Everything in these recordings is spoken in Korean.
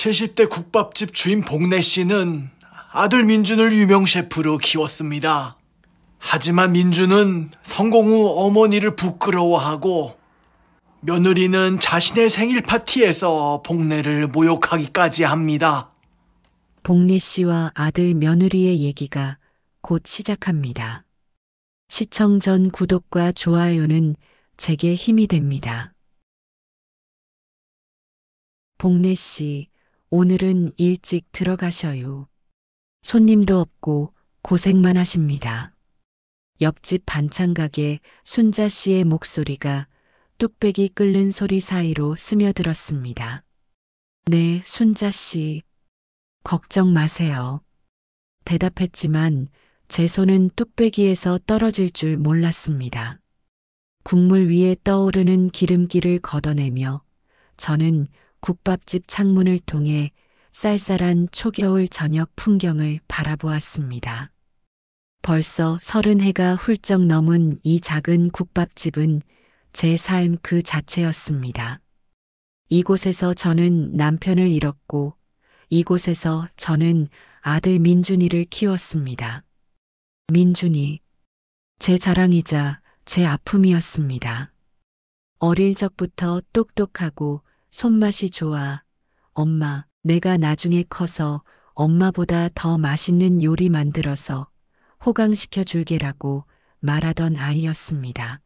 70대 국밥집 주인 복래 씨는 아들 민준을 유명 셰프로 키웠습니다. 하지만 민준은 성공 후 어머니를 부끄러워하고 며느리는 자신의 생일 파티에서 복래를 모욕하기까지 합니다. 복래 씨와 아들 며느리의 얘기가 곧 시작합니다. 시청 전 구독과 좋아요는 제게 힘이 됩니다. 복래 씨, 오늘은 일찍 들어가셔요. 손님도 없고 고생만 하십니다. 옆집 반찬 가게 순자 씨의 목소리가 뚝배기 끓는 소리 사이로 스며들었습니다. 네, 순자 씨. 걱정 마세요. 대답했지만 제 손은 뚝배기에서 떨어질 줄 몰랐습니다. 국물 위에 떠오르는 기름기를 걷어내며 저는 국밥집 창문을 통해 쌀쌀한 초겨울 저녁 풍경을 바라보았습니다. 벌써 30해가 훌쩍 넘은 이 작은 국밥집은 제 삶 그 자체였습니다. 이곳에서 저는 남편을 잃었고 이곳에서 저는 아들 민준이를 키웠습니다. 민준이, 제 자랑이자 제 아픔이었습니다. 어릴 적부터 똑똑하고 손맛이 좋아 엄마, 내가 나중에 커서 엄마보다 더 맛있는 요리 만들어서 호강시켜 줄게라고 말하던 아이였습니다.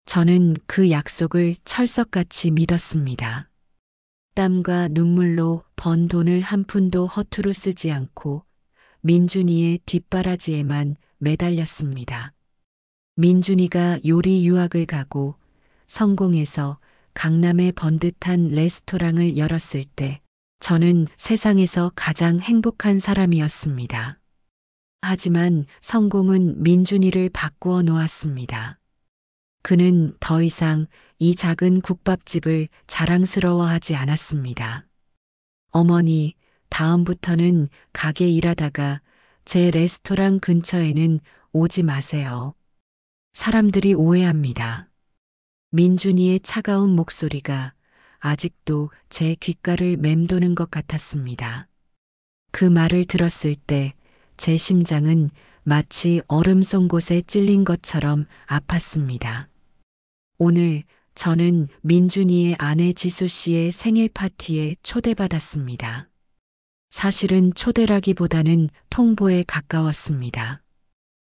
저는 그 약속을 철석같이 믿었습니다. 땀과 눈물로 번 돈을 한 푼도 허투루 쓰지 않고 민준이의 뒷바라지에만 매달렸습니다. 민준이가 요리 유학을 가고 성공해서 강남의 번듯한 레스토랑을 열었을 때 저는 세상에서 가장 행복한 사람이었습니다. 하지만 성공은 민준이를 바꾸어 놓았습니다. 그는 더 이상 이 작은 국밥집을 자랑스러워하지 않았습니다. 어머니, 다음부터는 가게 일하다가 제 레스토랑 근처에는 오지 마세요. 사람들이 오해합니다. 민준이의 차가운 목소리가 아직도 제 귓가를 맴도는 것 같았습니다. 그 말을 들었을 때 제 심장은 마치 얼음 쏜 곳에 찔린 것처럼 아팠습니다. 오늘 저는 민준이의 아내 지수 씨의 생일 파티에 초대받았습니다. 사실은 초대라기보다는 통보에 가까웠습니다.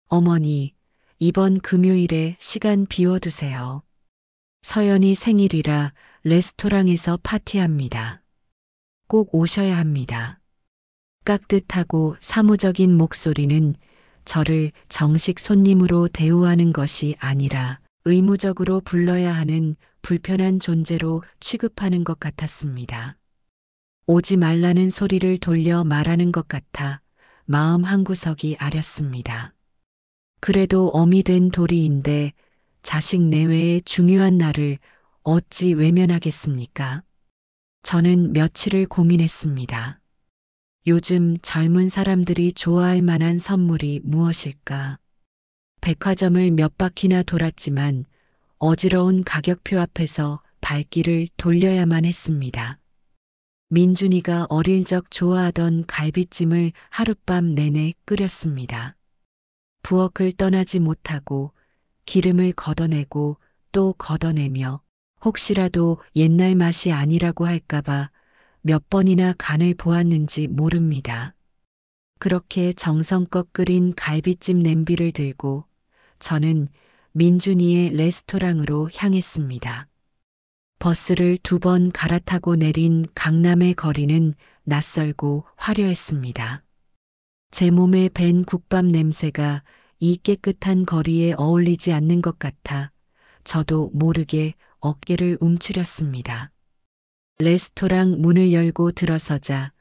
어머니, 이번 금요일에 시간 비워두세요. 서연이 생일이라 레스토랑에서 파티합니다. 꼭 오셔야 합니다. 깍듯하고 사무적인 목소리는 저를 정식 손님으로 대우하는 것이 아니라 의무적으로 불러야 하는 불편한 존재로 취급하는 것 같았습니다. 오지 말라는 소리를 돌려 말하는 것 같아 마음 한구석이 아렸습니다. 그래도 어미 된 도리인데 자식 내외의 중요한 날을 어찌 외면하겠습니까? 저는 며칠을 고민했습니다. 요즘 젊은 사람들이 좋아할 만한 선물이 무엇일까? 백화점을 몇 바퀴나 돌았지만 어지러운 가격표 앞에서 발길을 돌려야만 했습니다. 민준이가 어릴 적 좋아하던 갈비찜을 하룻밤 내내 끓였습니다. 부엌을 떠나지 못하고 기름을 걷어내고 또 걷어내며 혹시라도 옛날 맛이 아니라고 할까봐 몇 번이나 간을 보았는지 모릅니다. 그렇게 정성껏 끓인 갈비찜 냄비를 들고 저는 민준이의 레스토랑으로 향했습니다. 버스를 2번 갈아타고 내린 강남의 거리는 낯설고 화려했습니다. 제 몸에 밴 국밥 냄새가 이 깨끗한 거리에 어울리지 않는 것 같아 저도 모르게 어깨를 움츠렸습니다. 레스토랑 문을 열고 들어서자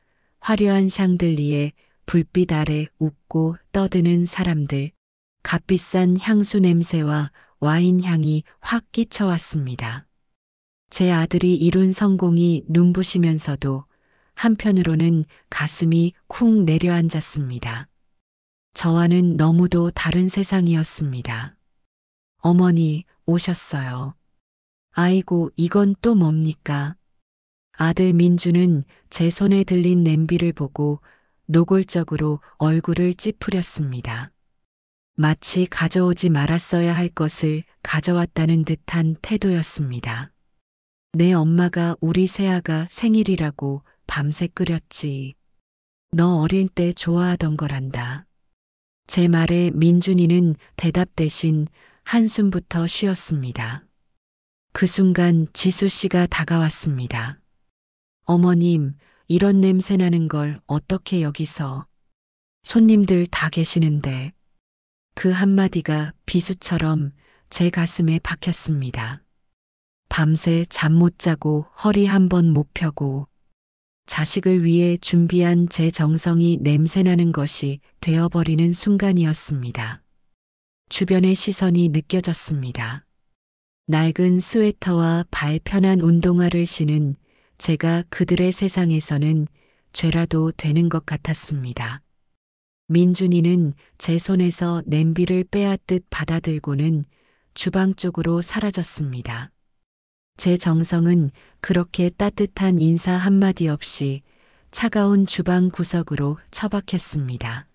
화려한 샹들리에 불빛 아래 웃고 떠드는 사람들, 값비싼 향수 냄새와 와인 향이 확 끼쳐왔습니다. 제 아들이 이룬 성공이 눈부시면서도 한편으로는 가슴이 쿵 내려앉았습니다. 저와는 너무도 다른 세상이었습니다. 어머니 오셨어요. 아이고, 이건 또 뭡니까? 아들 민주는 제 손에 들린 냄비를 보고 노골적으로 얼굴을 찌푸렸습니다. 마치 가져오지 말았어야 할 것을 가져왔다는 듯한 태도였습니다. 내 엄마가 우리 새아가 생일이라고 밤새 끓였지. 너 어릴 때 좋아하던 거란다. 제 말에 민준이는 대답 대신 한숨부터 쉬었습니다. 그 순간 지수 씨가 다가왔습니다. 어머님, 이런 냄새 나는 걸 어떻게 여기서? 손님들 다 계시는데. 그 한마디가 비수처럼 제 가슴에 박혔습니다. 밤새 잠 못 자고 허리 한 번 못 펴고 자식을 위해 준비한 제 정성이 냄새나는 것이 되어버리는 순간이었습니다. 주변의 시선이 느껴졌습니다. 낡은 스웨터와 발 편한 운동화를 신은 제가 그들의 세상에서는 죄라도 되는 것 같았습니다. 민준이는 제 손에서 냄비를 빼앗듯 받아들고는 주방 쪽으로 사라졌습니다. 제 정성은 그렇게 따뜻한 인사 한마디 없이 차가운 주방 구석으로 처박혔습니다.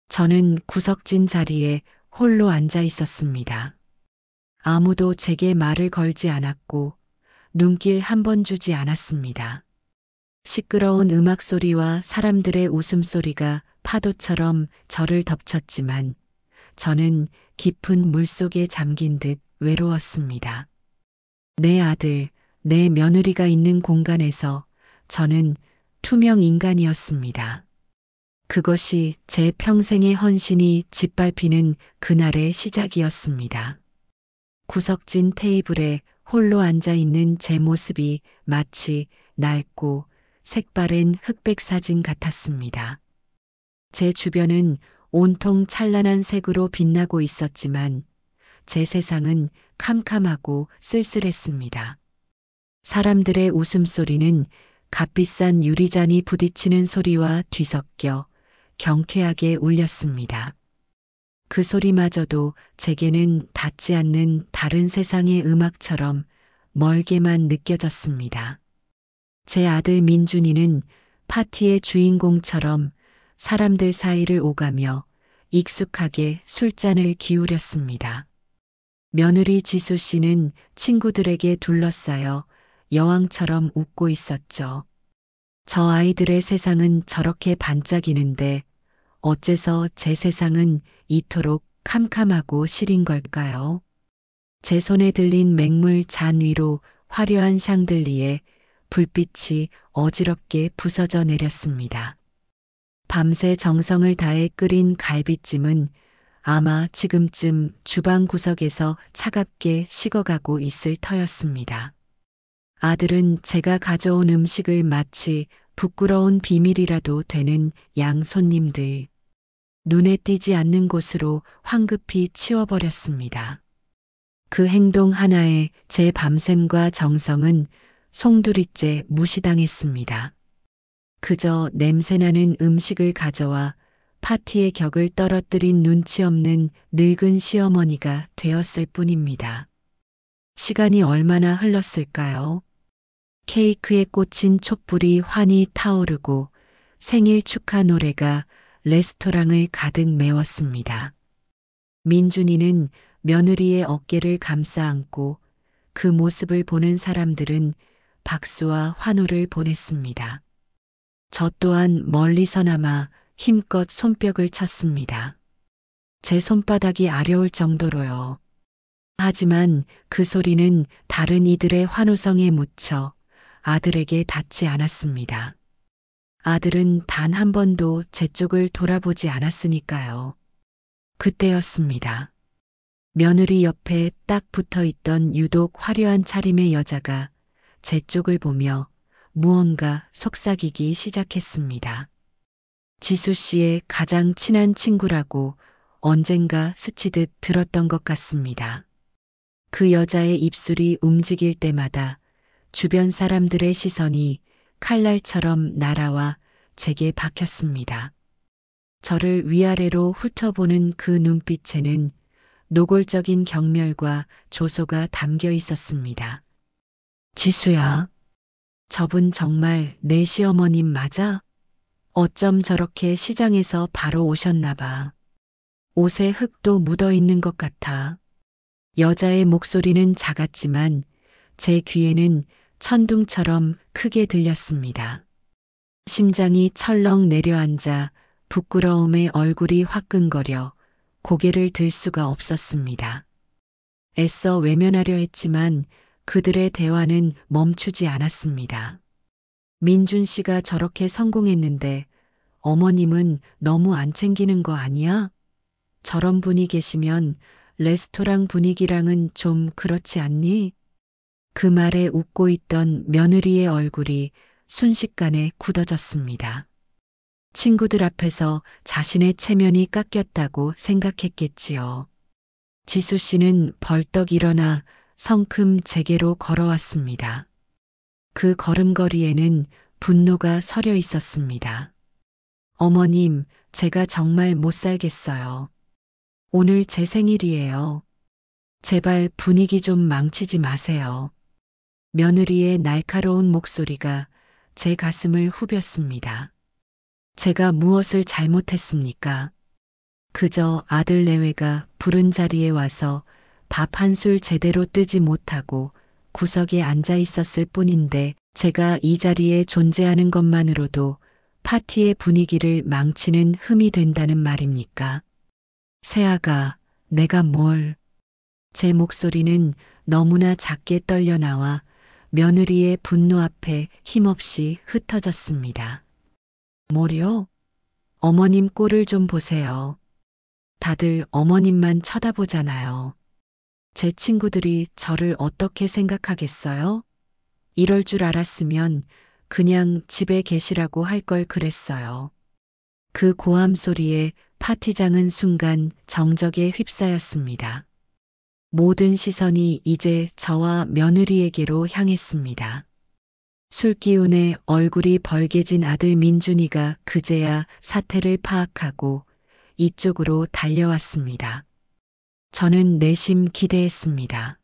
저는 구석진 자리에 홀로 앉아 있었습니다. 아무도 제게 말을 걸지 않았고 눈길 한 번 주지 않았습니다. 시끄러운 음악 소리와 사람들의 웃음소리가 파도처럼 저를 덮쳤지만 저는 깊은 물속에 잠긴 듯 외로웠습니다. 내 아들, 내 며느리가 있는 공간에서 저는 투명 인간이었습니다. 그것이 제 평생의 헌신이 짓밟히는 그날의 시작이었습니다. 구석진 테이블에 홀로 앉아 있는 제 모습이 마치 낡고 색바랜 흑백 사진 같았습니다. 제 주변은 온통 찬란한 색으로 빛나고 있었지만 제 세상은 캄캄하고 쓸쓸했습니다. 사람들의 웃음소리는 값비싼 유리잔이 부딪히는 소리와 뒤섞여 경쾌하게 울렸습니다. 그 소리마저도 제게는 닿지 않는 다른 세상의 음악처럼 멀게만 느껴졌습니다. 제 아들 민준이는 파티의 주인공처럼 사람들 사이를 오가며 익숙하게 술잔을 기울였습니다. 며느리 지수 씨는 친구들에게 둘러싸여 여왕처럼 웃고 있었죠. 저 아이들의 세상은 저렇게 반짝이는데 어째서 제 세상은 이토록 캄캄하고 시린 걸까요? 제 손에 들린 맹물 잔 위로 화려한 샹들리에 불빛이 어지럽게 부서져 내렸습니다. 밤새 정성을 다해 끓인 갈비찜은 아마 지금쯤 주방 구석에서 차갑게 식어가고 있을 터였습니다. 아들은 제가 가져온 음식을 마치 부끄러운 비밀이라도 되는 양 손님들, 눈에 띄지 않는 곳으로 황급히 치워버렸습니다. 그 행동 하나에 제 밤샘과 정성은 송두리째 무시당했습니다. 그저 냄새나는 음식을 가져와 파티의 격을 떨어뜨린 눈치 없는 늙은 시어머니가 되었을 뿐입니다. 시간이 얼마나 흘렀을까요? 케이크에 꽂힌 촛불이 환히 타오르고 생일 축하 노래가 레스토랑을 가득 메웠습니다. 민준이는 며느리의 어깨를 감싸 안고 그 모습을 보는 사람들은 박수와 환호를 보냈습니다. 저 또한 멀리서나마 힘껏 손뼉을 쳤습니다. 제 손바닥이 아려울 정도로요. 하지만 그 소리는 다른 이들의 환호성에 묻혀 아들에게 닿지 않았습니다. 아들은 단 한 번도 제 쪽을 돌아보지 않았으니까요. 그때였습니다. 며느리 옆에 딱 붙어 있던 유독 화려한 차림의 여자가 제 쪽을 보며 무언가 속삭이기 시작했습니다. 지수 씨의 가장 친한 친구라고 언젠가 스치듯 들었던 것 같습니다. 그 여자의 입술이 움직일 때마다 주변 사람들의 시선이 칼날처럼 날아와 제게 박혔습니다. 저를 위아래로 훑어보는 그 눈빛에는 노골적인 경멸과 조소가 담겨 있었습니다. 지수야, 저분 정말 내 시어머님 맞아? 어쩜 저렇게 시장에서 바로 오셨나 봐. 옷에 흙도 묻어 있는 것 같아. 여자의 목소리는 작았지만 제 귀에는 천둥처럼 크게 들렸습니다. 심장이 철렁 내려앉아 부끄러움에 얼굴이 화끈거려 고개를 들 수가 없었습니다. 애써 외면하려 했지만 그들의 대화는 멈추지 않았습니다. 민준 씨가 저렇게 성공했는데 어머님은 너무 안 챙기는 거 아니야? 저런 분이 계시면 레스토랑 분위기랑은 좀 그렇지 않니? 그 말에 웃고 있던 며느리의 얼굴이 순식간에 굳어졌습니다. 친구들 앞에서 자신의 체면이 깎였다고 생각했겠지요. 지수 씨는 벌떡 일어나 성큼 제게로 걸어왔습니다. 그 걸음걸이에는 분노가 서려 있었습니다. 어머님, 제가 정말 못 살겠어요. 오늘 제 생일이에요. 제발 분위기 좀 망치지 마세요. 며느리의 날카로운 목소리가 제 가슴을 후볐습니다. 제가 무엇을 잘못했습니까? 그저 아들 내외가 부른 자리에 와서 밥 한 술 제대로 뜨지 못하고 구석에 앉아 있었을 뿐인데 제가 이 자리에 존재하는 것만으로도 파티의 분위기를 망치는 흠이 된다는 말입니까? 세아가, 내가 뭘? 제 목소리는 너무나 작게 떨려 나와 며느리의 분노 앞에 힘없이 흩어졌습니다. 뭐요? 어머님 꼴을 좀 보세요. 다들 어머님만 쳐다보잖아요. 제 친구들이 저를 어떻게 생각하겠어요? 이럴 줄 알았으면 그냥 집에 계시라고 할 걸 그랬어요. 그 고함 소리에 파티장은 순간 정적에 휩싸였습니다. 모든 시선이 이제 저와 며느리에게로 향했습니다. 술기운에 얼굴이 벌개진 아들 민준이가 그제야 사태를 파악하고 이쪽으로 달려왔습니다. 저는 내심 기대했습니다.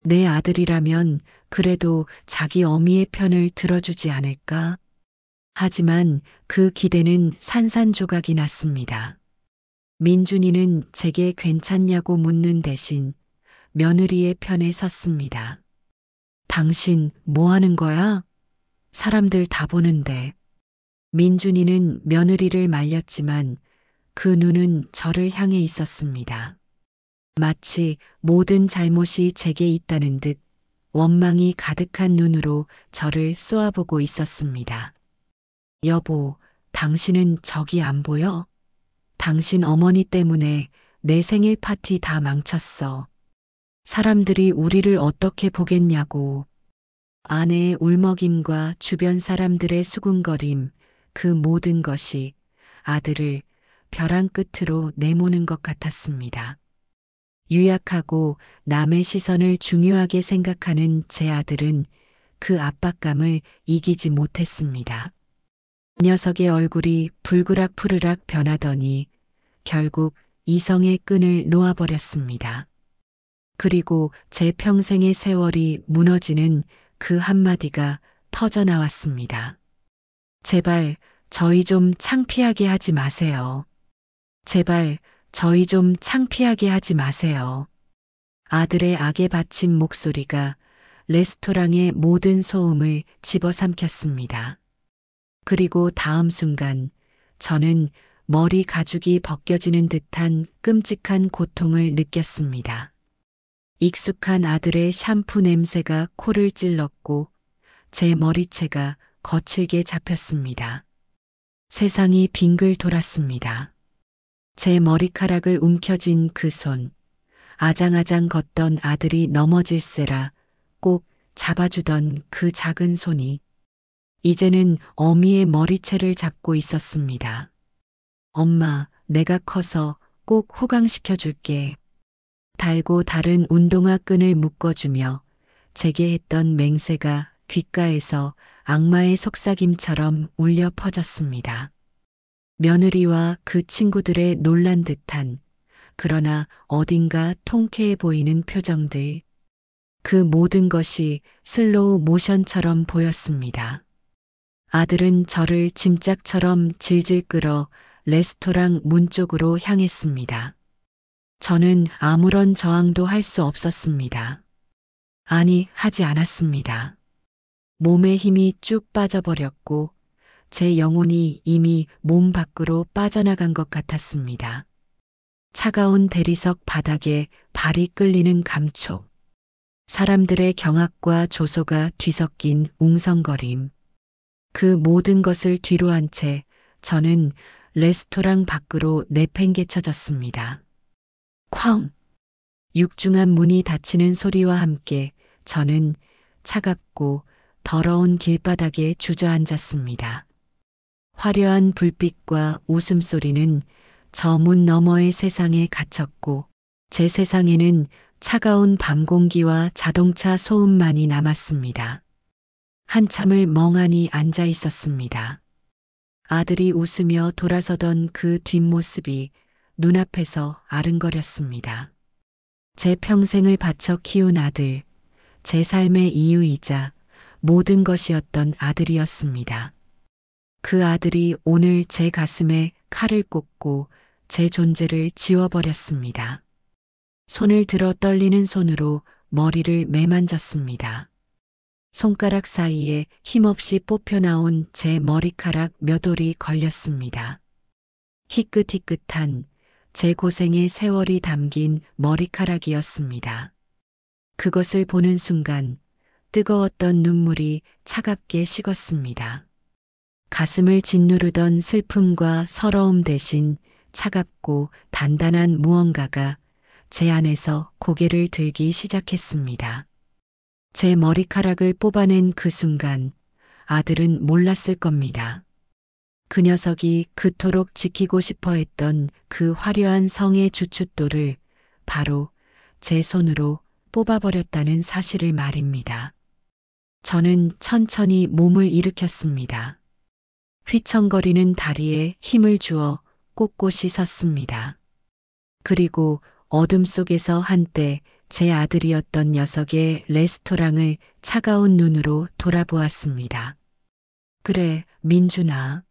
내 아들이라면 그래도 자기 어미의 편을 들어주지 않을까? 하지만 그 기대는 산산조각이 났습니다. 민준이는 제게 괜찮냐고 묻는 대신 며느리의 편에 섰습니다. 당신 뭐 하는 거야? 사람들 다 보는데. 민준이는 며느리를 말렸지만 그 눈은 저를 향해 있었습니다. 마치 모든 잘못이 제게 있다는 듯 원망이 가득한 눈으로 저를 쏘아보고 있었습니다. 여보, 당신은 저기 안 보여? 당신 어머니 때문에 내 생일 파티 다 망쳤어. 사람들이 우리를 어떻게 보겠냐고. 아내의 울먹임과 주변 사람들의 수군거림, 그 모든 것이 아들을 벼랑 끝으로 내모는 것 같았습니다. 유약하고 남의 시선을 중요하게 생각하는 제 아들은 그 압박감을 이기지 못했습니다. 녀석의 얼굴이 불그락푸르락 변하더니 결국 이성의 끈을 놓아버렸습니다. 그리고 제 평생의 세월이 무너지는 그 한마디가 터져나왔습니다. 제발 저희 좀 창피하게 하지 마세요. 제발 저희 좀 창피하게 하지 마세요. 아들의 악에 바친 목소리가 레스토랑의 모든 소음을 집어삼켰습니다. 그리고 다음 순간 저는 머리 가죽이 벗겨지는 듯한 끔찍한 고통을 느꼈습니다. 익숙한 아들의 샴푸 냄새가 코를 찔렀고 제 머리채가 거칠게 잡혔습니다. 세상이 빙글 돌았습니다. 제 머리카락을 움켜쥔 그 손, 아장아장 걷던 아들이 넘어질세라 꼭 잡아주던 그 작은 손이 이제는 어미의 머리채를 잡고 있었습니다. 엄마, 내가 커서 꼭 호강시켜줄게. 달고 다른 운동화 끈을 묶어주며 제게 했던 맹세가 귓가에서 악마의 속삭임처럼 울려 퍼졌습니다. 며느리와 그 친구들의 놀란 듯한 그러나 어딘가 통쾌해 보이는 표정들. 그 모든 것이 슬로우 모션처럼 보였습니다. 아들은 저를 짐짝처럼 질질 끌어 레스토랑 문 쪽으로 향했습니다. 저는 아무런 저항도 할 수 없었습니다. 아니, 하지 않았습니다. 몸에 힘이 쭉 빠져버렸고 제 영혼이 이미 몸 밖으로 빠져나간 것 같았습니다. 차가운 대리석 바닥에 발이 끌리는 감촉. 사람들의 경악과 조소가 뒤섞인 웅성거림. 그 모든 것을 뒤로한 채 저는 레스토랑 밖으로 내팽개쳐졌습니다. 쾅! 육중한 문이 닫히는 소리와 함께 저는 차갑고 더러운 길바닥에 주저앉았습니다. 화려한 불빛과 웃음소리는 저 문 너머의 세상에 갇혔고 제 세상에는 차가운 밤 공기와 자동차 소음만이 남았습니다. 한참을 멍하니 앉아 있었습니다. 아들이 웃으며 돌아서던 그 뒷모습이 눈앞에서 아른거렸습니다. 제 평생을 바쳐 키운 아들, 제 삶의 이유이자 모든 것이었던 아들이었습니다. 그 아들이 오늘 제 가슴에 칼을 꽂고 제 존재를 지워버렸습니다. 손을 들어 떨리는 손으로 머리를 매만졌습니다. 손가락 사이에 힘없이 뽑혀나온 제 머리카락 몇 올이 걸렸습니다. 희끗희끗한 제 고생의 세월이 담긴 머리카락이었습니다. 그것을 보는 순간 뜨거웠던 눈물이 차갑게 식었습니다. 가슴을 짓누르던 슬픔과 서러움 대신 차갑고 단단한 무언가가 제 안에서 고개를 들기 시작했습니다. 제 머리카락을 뽑아낸 그 순간 아들은 몰랐을 겁니다. 그 녀석이 그토록 지키고 싶어 했던 그 화려한 성의 주춧돌을 바로 제 손으로 뽑아버렸다는 사실을 말입니다. 저는 천천히 몸을 일으켰습니다. 휘청거리는 다리에 힘을 주어 꼿꼿이 섰습니다. 그리고 어둠 속에서 한때 제 아들이었던 녀석의 레스토랑을 차가운 눈으로 돌아보았습니다. 그래, 민준아.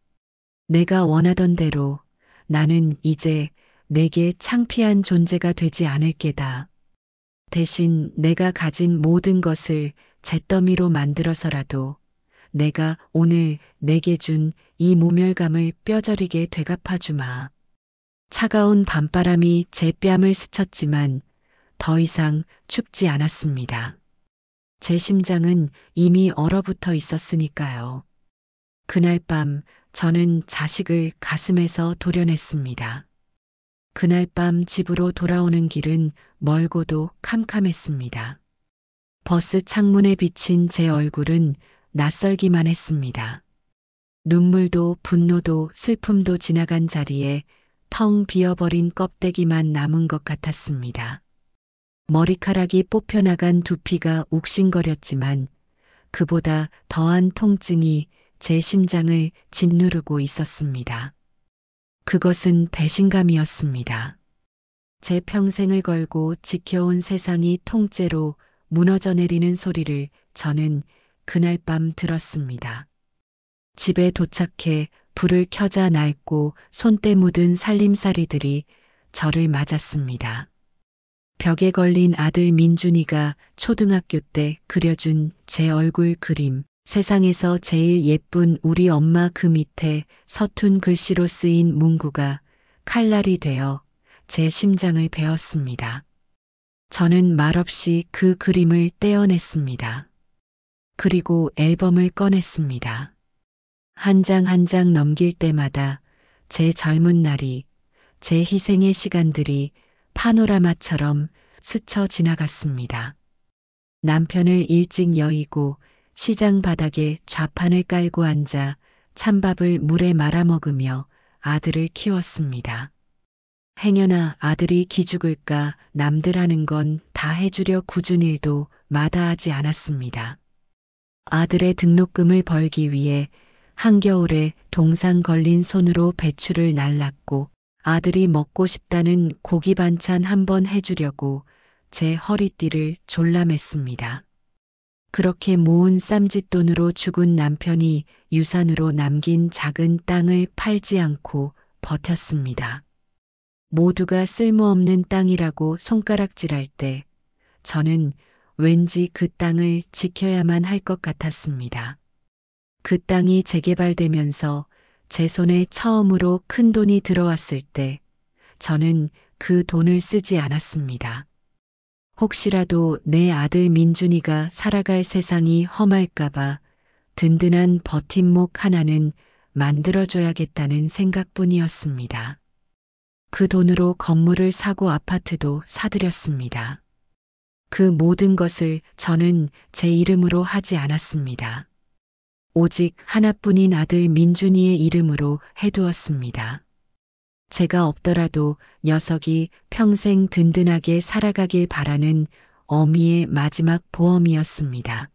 내가 원하던 대로 나는 이제 내게 창피한 존재가 되지 않을 게다. 대신 내가 가진 모든 것을 잿더미로 만들어서라도 내가 오늘 내게 준 이 모멸감을 뼈저리게 되갚아주마. 차가운 밤바람이 제 뺨을 스쳤지만 더 이상 춥지 않았습니다. 제 심장은 이미 얼어붙어 있었으니까요. 그날 밤 저는 자식을 가슴에서 도려냈습니다. 그날 밤 집으로 돌아오는 길은 멀고도 캄캄했습니다. 버스 창문에 비친 제 얼굴은 낯설기만 했습니다. 눈물도 분노도 슬픔도 지나간 자리에 텅 비어버린 껍데기만 남은 것 같았습니다. 머리카락이 뽑혀나간 두피가 욱신거렸지만 그보다 더한 통증이 제 심장을 짓누르고 있었습니다. 그것은 배신감이었습니다. 제 평생을 걸고 지켜온 세상이 통째로 무너져 내리는 소리를 저는 그날 밤 들었습니다. 집에 도착해 불을 켜자 낡고 손때 묻은 살림살이들이 저를 맞았습니다. 벽에 걸린 아들 민준이가 초등학교 때 그려준 제 얼굴 그림, 세상에서 제일 예쁜 우리 엄마 그 밑에 서툰 글씨로 쓰인 문구가 칼날이 되어 제 심장을 베었습니다. 저는 말없이 그 그림을 떼어냈습니다. 그리고 앨범을 꺼냈습니다. 한 장 한 장 넘길 때마다 제 젊은 날이, 제 희생의 시간들이 파노라마처럼 스쳐 지나갔습니다. 남편을 일찍 여의고 시장 바닥에 좌판을 깔고 앉아 찬밥을 물에 말아먹으며 아들을 키웠습니다. 행여나 아들이 기죽을까 남들 하는 건 다 해주려 굳은 일도 마다하지 않았습니다. 아들의 등록금을 벌기 위해 한겨울에 동상 걸린 손으로 배추를 날랐고 아들이 먹고 싶다는 고기 반찬 한번 해주려고 제 허리띠를 졸라맸습니다. 그렇게 모은 쌈짓돈으로 죽은 남편이 유산으로 남긴 작은 땅을 팔지 않고 버텼습니다. 모두가 쓸모없는 땅이라고 손가락질할 때 저는 왠지 그 땅을 지켜야만 할 것 같았습니다. 그 땅이 재개발되면서 제 손에 처음으로 큰 돈이 들어왔을 때 저는 그 돈을 쓰지 않았습니다. 혹시라도 내 아들 민준이가 살아갈 세상이 험할까봐 든든한 버팀목 하나는 만들어줘야겠다는 생각뿐이었습니다. 그 돈으로 건물을 사고 아파트도 사들였습니다. 그 모든 것을 저는 제 이름으로 하지 않았습니다. 오직 하나뿐인 아들 민준이의 이름으로 해두었습니다. 제가 없더라도 녀석이 평생 든든하게 살아가길 바라는 어미의 마지막 보험이었습니다.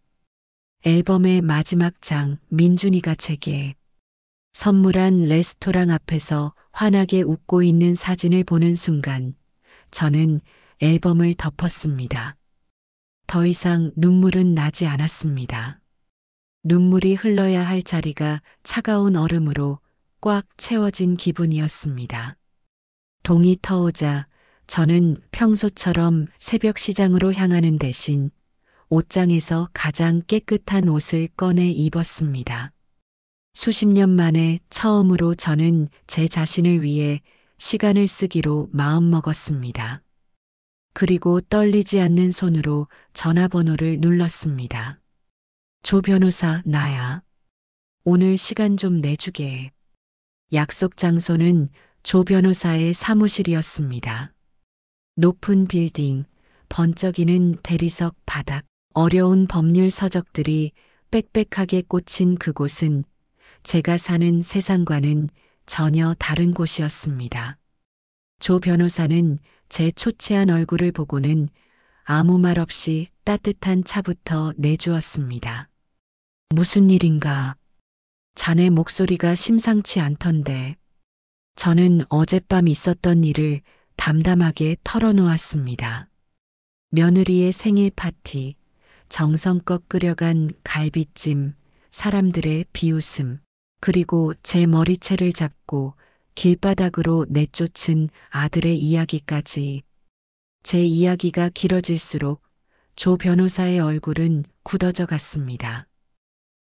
앨범의 마지막 장, 민준이가 제게 선물한 레스토랑 앞에서 환하게 웃고 있는 사진을 보는 순간 저는 앨범을 덮었습니다. 더 이상 눈물은 나지 않았습니다. 눈물이 흘러야 할 자리가 차가운 얼음으로 꽉 채워진 기분이었습니다. 동이 터오자 저는 평소처럼 새벽 시장으로 향하는 대신 옷장에서 가장 깨끗한 옷을 꺼내 입었습니다. 수십 년 만에 처음으로 저는 제 자신을 위해 시간을 쓰기로 마음먹었습니다. 그리고 떨리지 않는 손으로 전화번호를 눌렀습니다. 조 변호사, 나야. 오늘 시간 좀 내주게. 약속 장소는 조 변호사의 사무실이었습니다. 높은 빌딩, 번쩍이는 대리석 바닥, 어려운 법률 서적들이 빽빽하게 꽂힌 그곳은 제가 사는 세상과는 전혀 다른 곳이었습니다. 조 변호사는 제 초췌한 얼굴을 보고는 아무 말 없이 따뜻한 차부터 내주었습니다. 무슨 일인가? 자네 목소리가 심상치 않던데. 저는 어젯밤 있었던 일을 담담하게 털어놓았습니다. 며느리의 생일 파티, 정성껏 끓여간 갈비찜, 사람들의 비웃음, 그리고 제 머리채를 잡고 길바닥으로 내쫓은 아들의 이야기까지. 제 이야기가 길어질수록 조 변호사의 얼굴은 굳어져 갔습니다.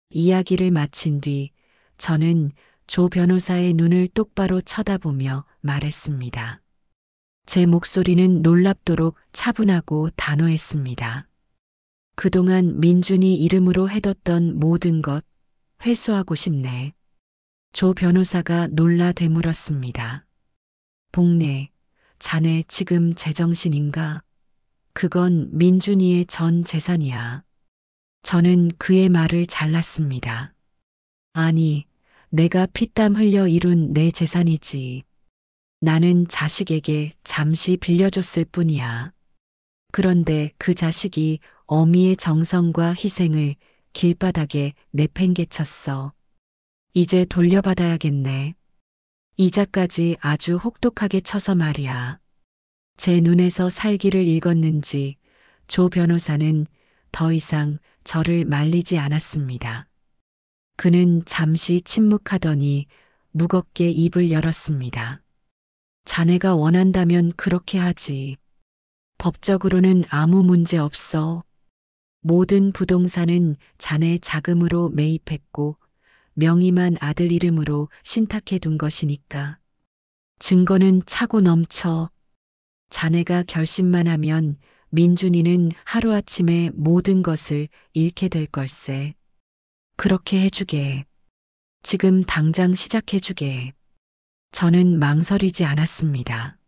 이야기를 마친 뒤 저는 조 변호사의 눈을 똑바로 쳐다보며 말했습니다. 제 목소리는 놀랍도록 차분하고 단호했습니다. 그동안 민준이 이름으로 해뒀던 모든 것 회수하고 싶네. 조 변호사가 놀라 되물었습니다. 복래, 자네 지금 제정신인가? 그건 민준이의 전 재산이야. 저는 그의 말을 잘랐습니다. 아니, 내가 피땀 흘려 이룬 내 재산이지. 나는 자식에게 잠시 빌려줬을 뿐이야. 그런데 그 자식이 어미의 정성과 희생을 길바닥에 내팽개쳤어. 이제 돌려받아야겠네. 이자까지 아주 혹독하게 쳐서 말이야. 제 눈에서 살기를 읽었는지 조 변호사는 더 이상 저를 말리지 않았습니다. 그는 잠시 침묵하더니 무겁게 입을 열었습니다. 자네가 원한다면 그렇게 하지. 법적으로는 아무 문제 없어. 모든 부동산은 자네 자금으로 매입했고 명의만 아들 이름으로 신탁해 둔 것이니까. 증거는 차고 넘쳐. 자네가 결심만 하면 민준이는 하루아침에 모든 것을 잃게 될 걸세. 그렇게 해주게. 지금 당장 시작해주게. 저는 망설이지 않았습니다.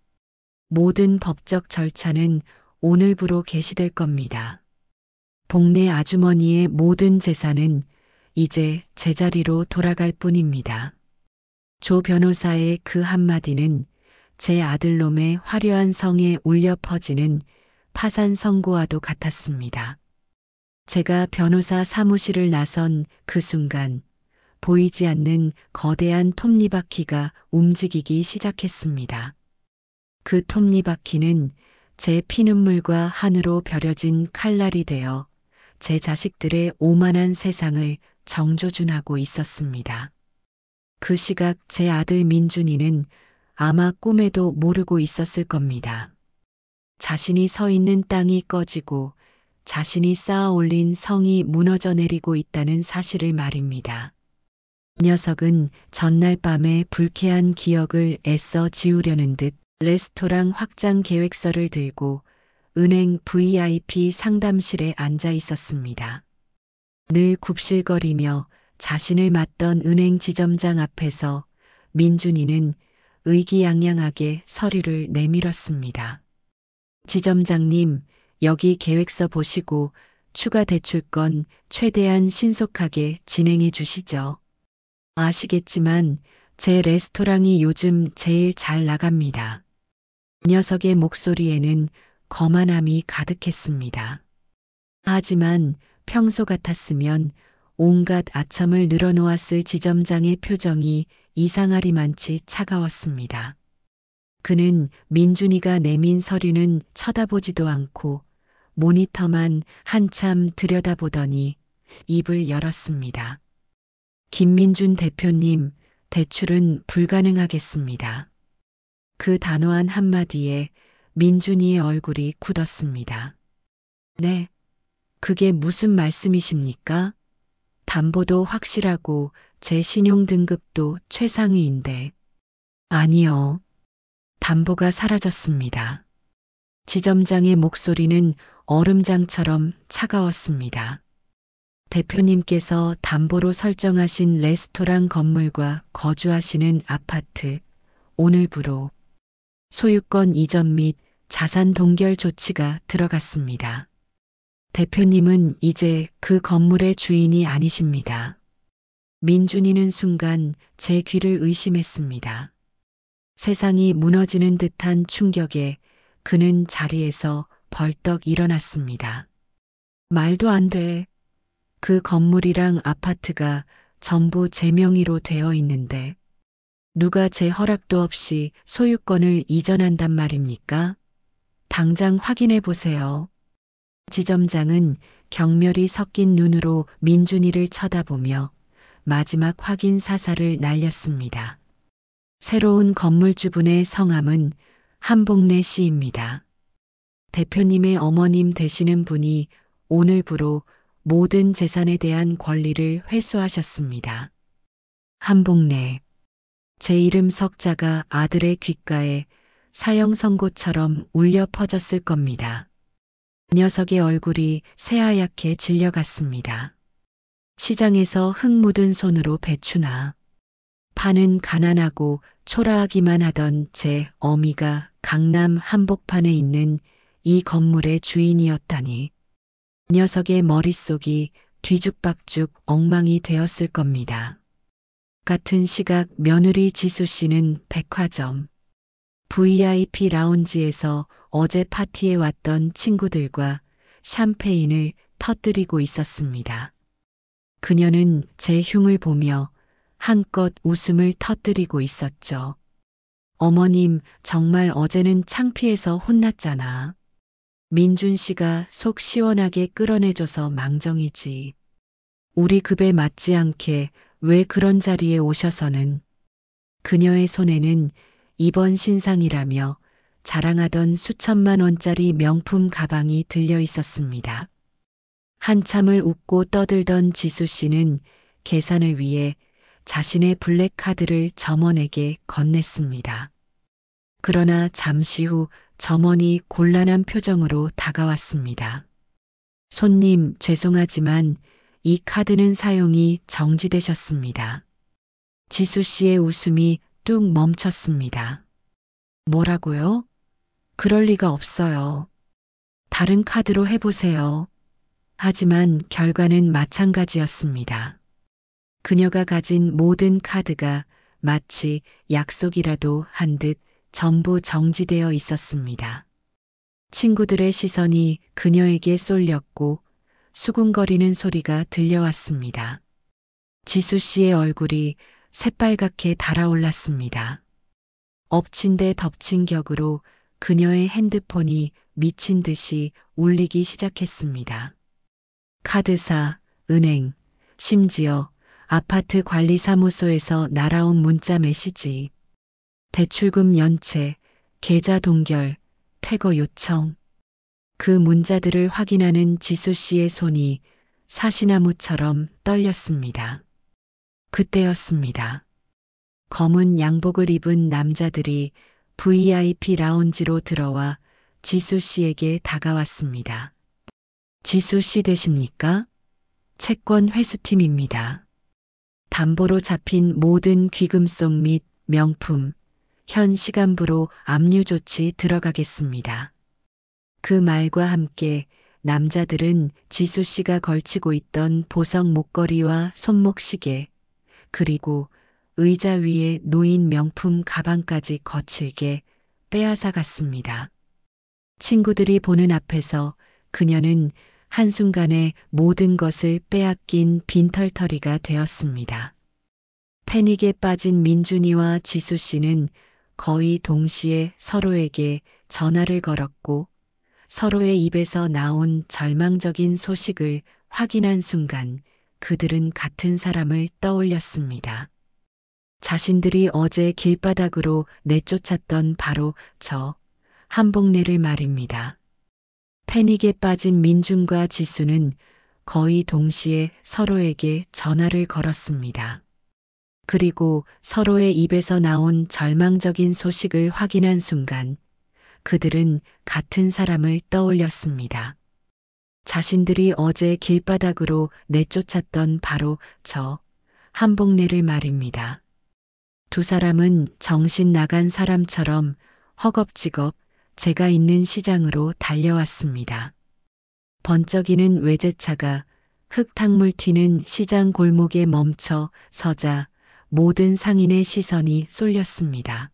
모든 법적 절차는 오늘부로 개시될 겁니다. 복래 아주머니의 모든 재산은 이제 제자리로 돌아갈 뿐입니다. 조 변호사의 그 한마디는 제 아들놈의 화려한 성에 울려 퍼지는 파산 선고와도 같았습니다. 제가 변호사 사무실을 나선 그 순간 보이지 않는 거대한 톱니바퀴가 움직이기 시작했습니다. 그 톱니바퀴는 제 피눈물과 한으로 벼려진 칼날이 되어 제 자식들의 오만한 세상을 정조준하고 있었습니다. 그 시각 제 아들 민준이는 아마 꿈에도 모르고 있었을 겁니다. 자신이 서 있는 땅이 꺼지고 자신이 쌓아 올린 성이 무너져 내리고 있다는 사실을 말입니다. 녀석은 전날 밤에 불쾌한 기억을 애써 지우려는 듯 레스토랑 확장 계획서를 들고 은행 VIP 상담실에 앉아 있었습니다. 늘 굽실거리며 자신을 맞던 은행 지점장 앞에서 민준이는 의기양양하게 서류를 내밀었습니다. 지점장님, 여기 계획서 보시고 추가 대출건 최대한 신속하게 진행해 주시죠. 아시겠지만 제 레스토랑이 요즘 제일 잘 나갑니다. 녀석의 목소리에는 거만함이 가득했습니다. 하지만 평소 같았으면 온갖 아첨을 늘어놓았을 지점장의 표정이 이상하리만치 차가웠습니다. 그는 민준이가 내민 서류는 쳐다보지도 않고 모니터만 한참 들여다보더니 입을 열었습니다. 김민준 대표님, 대출은 불가능하겠습니다. 그 단호한 한마디에 민준이의 얼굴이 굳었습니다. 네, 그게 무슨 말씀이십니까? 담보도 확실하고 제 신용등급도 최상위인데. 아니요. 담보가 사라졌습니다. 지점장의 목소리는 얼음장처럼 차가웠습니다. 대표님께서 담보로 설정하신 레스토랑 건물과 거주하시는 아파트, 오늘부로 소유권 이전 및 자산 동결 조치가 들어갔습니다. 대표님은 이제 그 건물의 주인이 아니십니다. 민준이는 순간 제 귀를 의심했습니다. 세상이 무너지는 듯한 충격에 그는 자리에서 벌떡 일어났습니다. 말도 안 돼. 그 건물이랑 아파트가 전부 제 명의로 되어 있는데 누가 제 허락도 없이 소유권을 이전한단 말입니까? 당장 확인해 보세요. 지점장은 경멸이 섞인 눈으로 민준이를 쳐다보며 마지막 확인 사살을 날렸습니다. 새로운 건물주분의 성함은 한복래 씨입니다. 대표님의 어머님 되시는 분이 오늘부로 모든 재산에 대한 권리를 회수하셨습니다. 한복래. 제 이름 석자가 아들의 귓가에 사형 선고처럼 울려 퍼졌을 겁니다. 녀석의 얼굴이 새하얗게 질려갔습니다. 시장에서 흙 묻은 손으로 배추나 파는 가난하고 초라하기만 하던 제 어미가 강남 한복판에 있는 이 건물의 주인이었다니. 녀석의 머릿속이 뒤죽박죽 엉망이 되었을 겁니다. 같은 시각 며느리 지수 씨는 백화점 VIP 라운지에서 어제 파티에 왔던 친구들과 샴페인을 터뜨리고 있었습니다. 그녀는 제 흉을 보며 한껏 웃음을 터뜨리고 있었죠. 어머님, 정말 어제는 창피해서 혼났잖아. 민준 씨가 속 시원하게 끌어내줘서 망정이지. 우리 급에 맞지 않게 왜 그런 자리에 오셔서는. 그녀의 손에는 이번 신상이라며 자랑하던 수천만 원짜리 명품 가방이 들려 있었습니다. 한참을 웃고 떠들던 지수 씨는 계산을 위해 자신의 블랙카드를 점원에게 건넸습니다. 그러나 잠시 후 점원이 곤란한 표정으로 다가왔습니다. 손님, 죄송하지만 이 카드는 사용이 정지되셨습니다. 지수 씨의 웃음이 뚝 멈췄습니다. 뭐라고요? 그럴 리가 없어요. 다른 카드로 해보세요. 하지만 결과는 마찬가지였습니다. 그녀가 가진 모든 카드가 마치 약속이라도 한 듯 전부 정지되어 있었습니다. 친구들의 시선이 그녀에게 쏠렸고 수군거리는 소리가 들려왔습니다. 지수 씨의 얼굴이 새빨갛게 달아올랐습니다. 엎친 데 덮친 격으로 그녀의 핸드폰이 미친 듯이 울리기 시작했습니다. 카드사, 은행, 심지어 아파트 관리사무소에서 날아온 문자 메시지. 대출금 연체, 계좌 동결, 퇴거 요청. 그 문자들을 확인하는 지수 씨의 손이 사시나무처럼 떨렸습니다. 그때였습니다. 검은 양복을 입은 남자들이 VIP 라운지로 들어와 지수 씨에게 다가왔습니다. 지수 씨 되십니까? 채권 회수팀입니다. 담보로 잡힌 모든 귀금속 및 명품, 현 시간부로 압류 조치 들어가겠습니다. 그 말과 함께 남자들은 지수 씨가 걸치고 있던 보석 목걸이와 손목시계, 그리고 의자 위에 놓인 명품 가방까지 거칠게 빼앗아 갔습니다. 친구들이 보는 앞에서 그녀는 한순간에 모든 것을 빼앗긴 빈털터리가 되었습니다. 패닉에 빠진 민준이와 지수 씨는 거의 동시에 서로에게 전화를 걸었고 서로의 입에서 나온 절망적인 소식을 확인한 순간 그들은 같은 사람을 떠올렸습니다. 자신들이 어제 길바닥으로 내쫓았던 바로 저 한복래를 말입니다. 패닉에 빠진 민준과 지수는 거의 동시에 서로에게 전화를 걸었습니다. 그리고 서로의 입에서 나온 절망적인 소식을 확인한 순간 그들은 같은 사람을 떠올렸습니다. 자신들이 어제 길바닥으로 내쫓았던 바로 저 한복래를 말입니다. 두 사람은 정신 나간 사람처럼 허겁지겁 제가 있는 시장으로 달려왔습니다. 번쩍이는 외제차가 흙탕물 튀는 시장 골목에 멈춰 서자 모든 상인의 시선이 쏠렸습니다.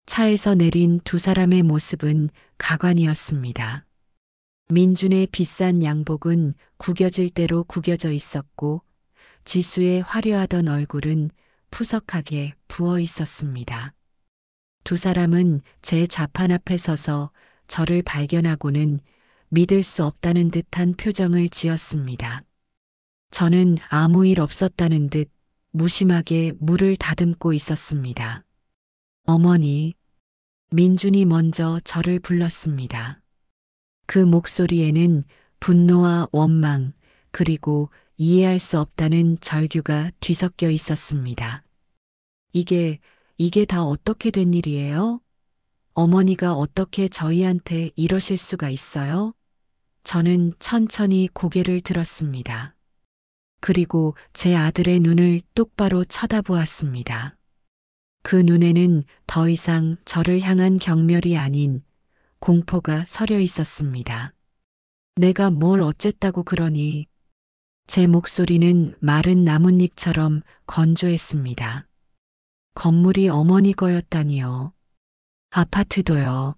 차에서 내린 두 사람의 모습은 가관이었습니다. 민준의 비싼 양복은 구겨질 대로 구겨져 있었고 지수의 화려하던 얼굴은 푸석하게 부어 있었습니다. 두 사람은 제 좌판 앞에 서서 저를 발견하고는 믿을 수 없다는 듯한 표정을 지었습니다. 저는 아무 일 없었다는 듯 무심하게 물을 다듬고 있었습니다. 어머니, 민준이 먼저 저를 불렀습니다. 그 목소리에는 분노와 원망, 그리고 이해할 수 없다는 절규가 뒤섞여 있었습니다. 이게 다 어떻게 된 일이에요? 어머니가 어떻게 저희한테 이러실 수가 있어요? 저는 천천히 고개를 들었습니다. 그리고 제 아들의 눈을 똑바로 쳐다보았습니다. 그 눈에는 더 이상 저를 향한 경멸이 아닌 공포가 서려 있었습니다. 내가 뭘 어쨌다고 그러니? 제 목소리는 마른 나뭇잎처럼 건조했습니다. 건물이 어머니 거였다니요. 아파트도요.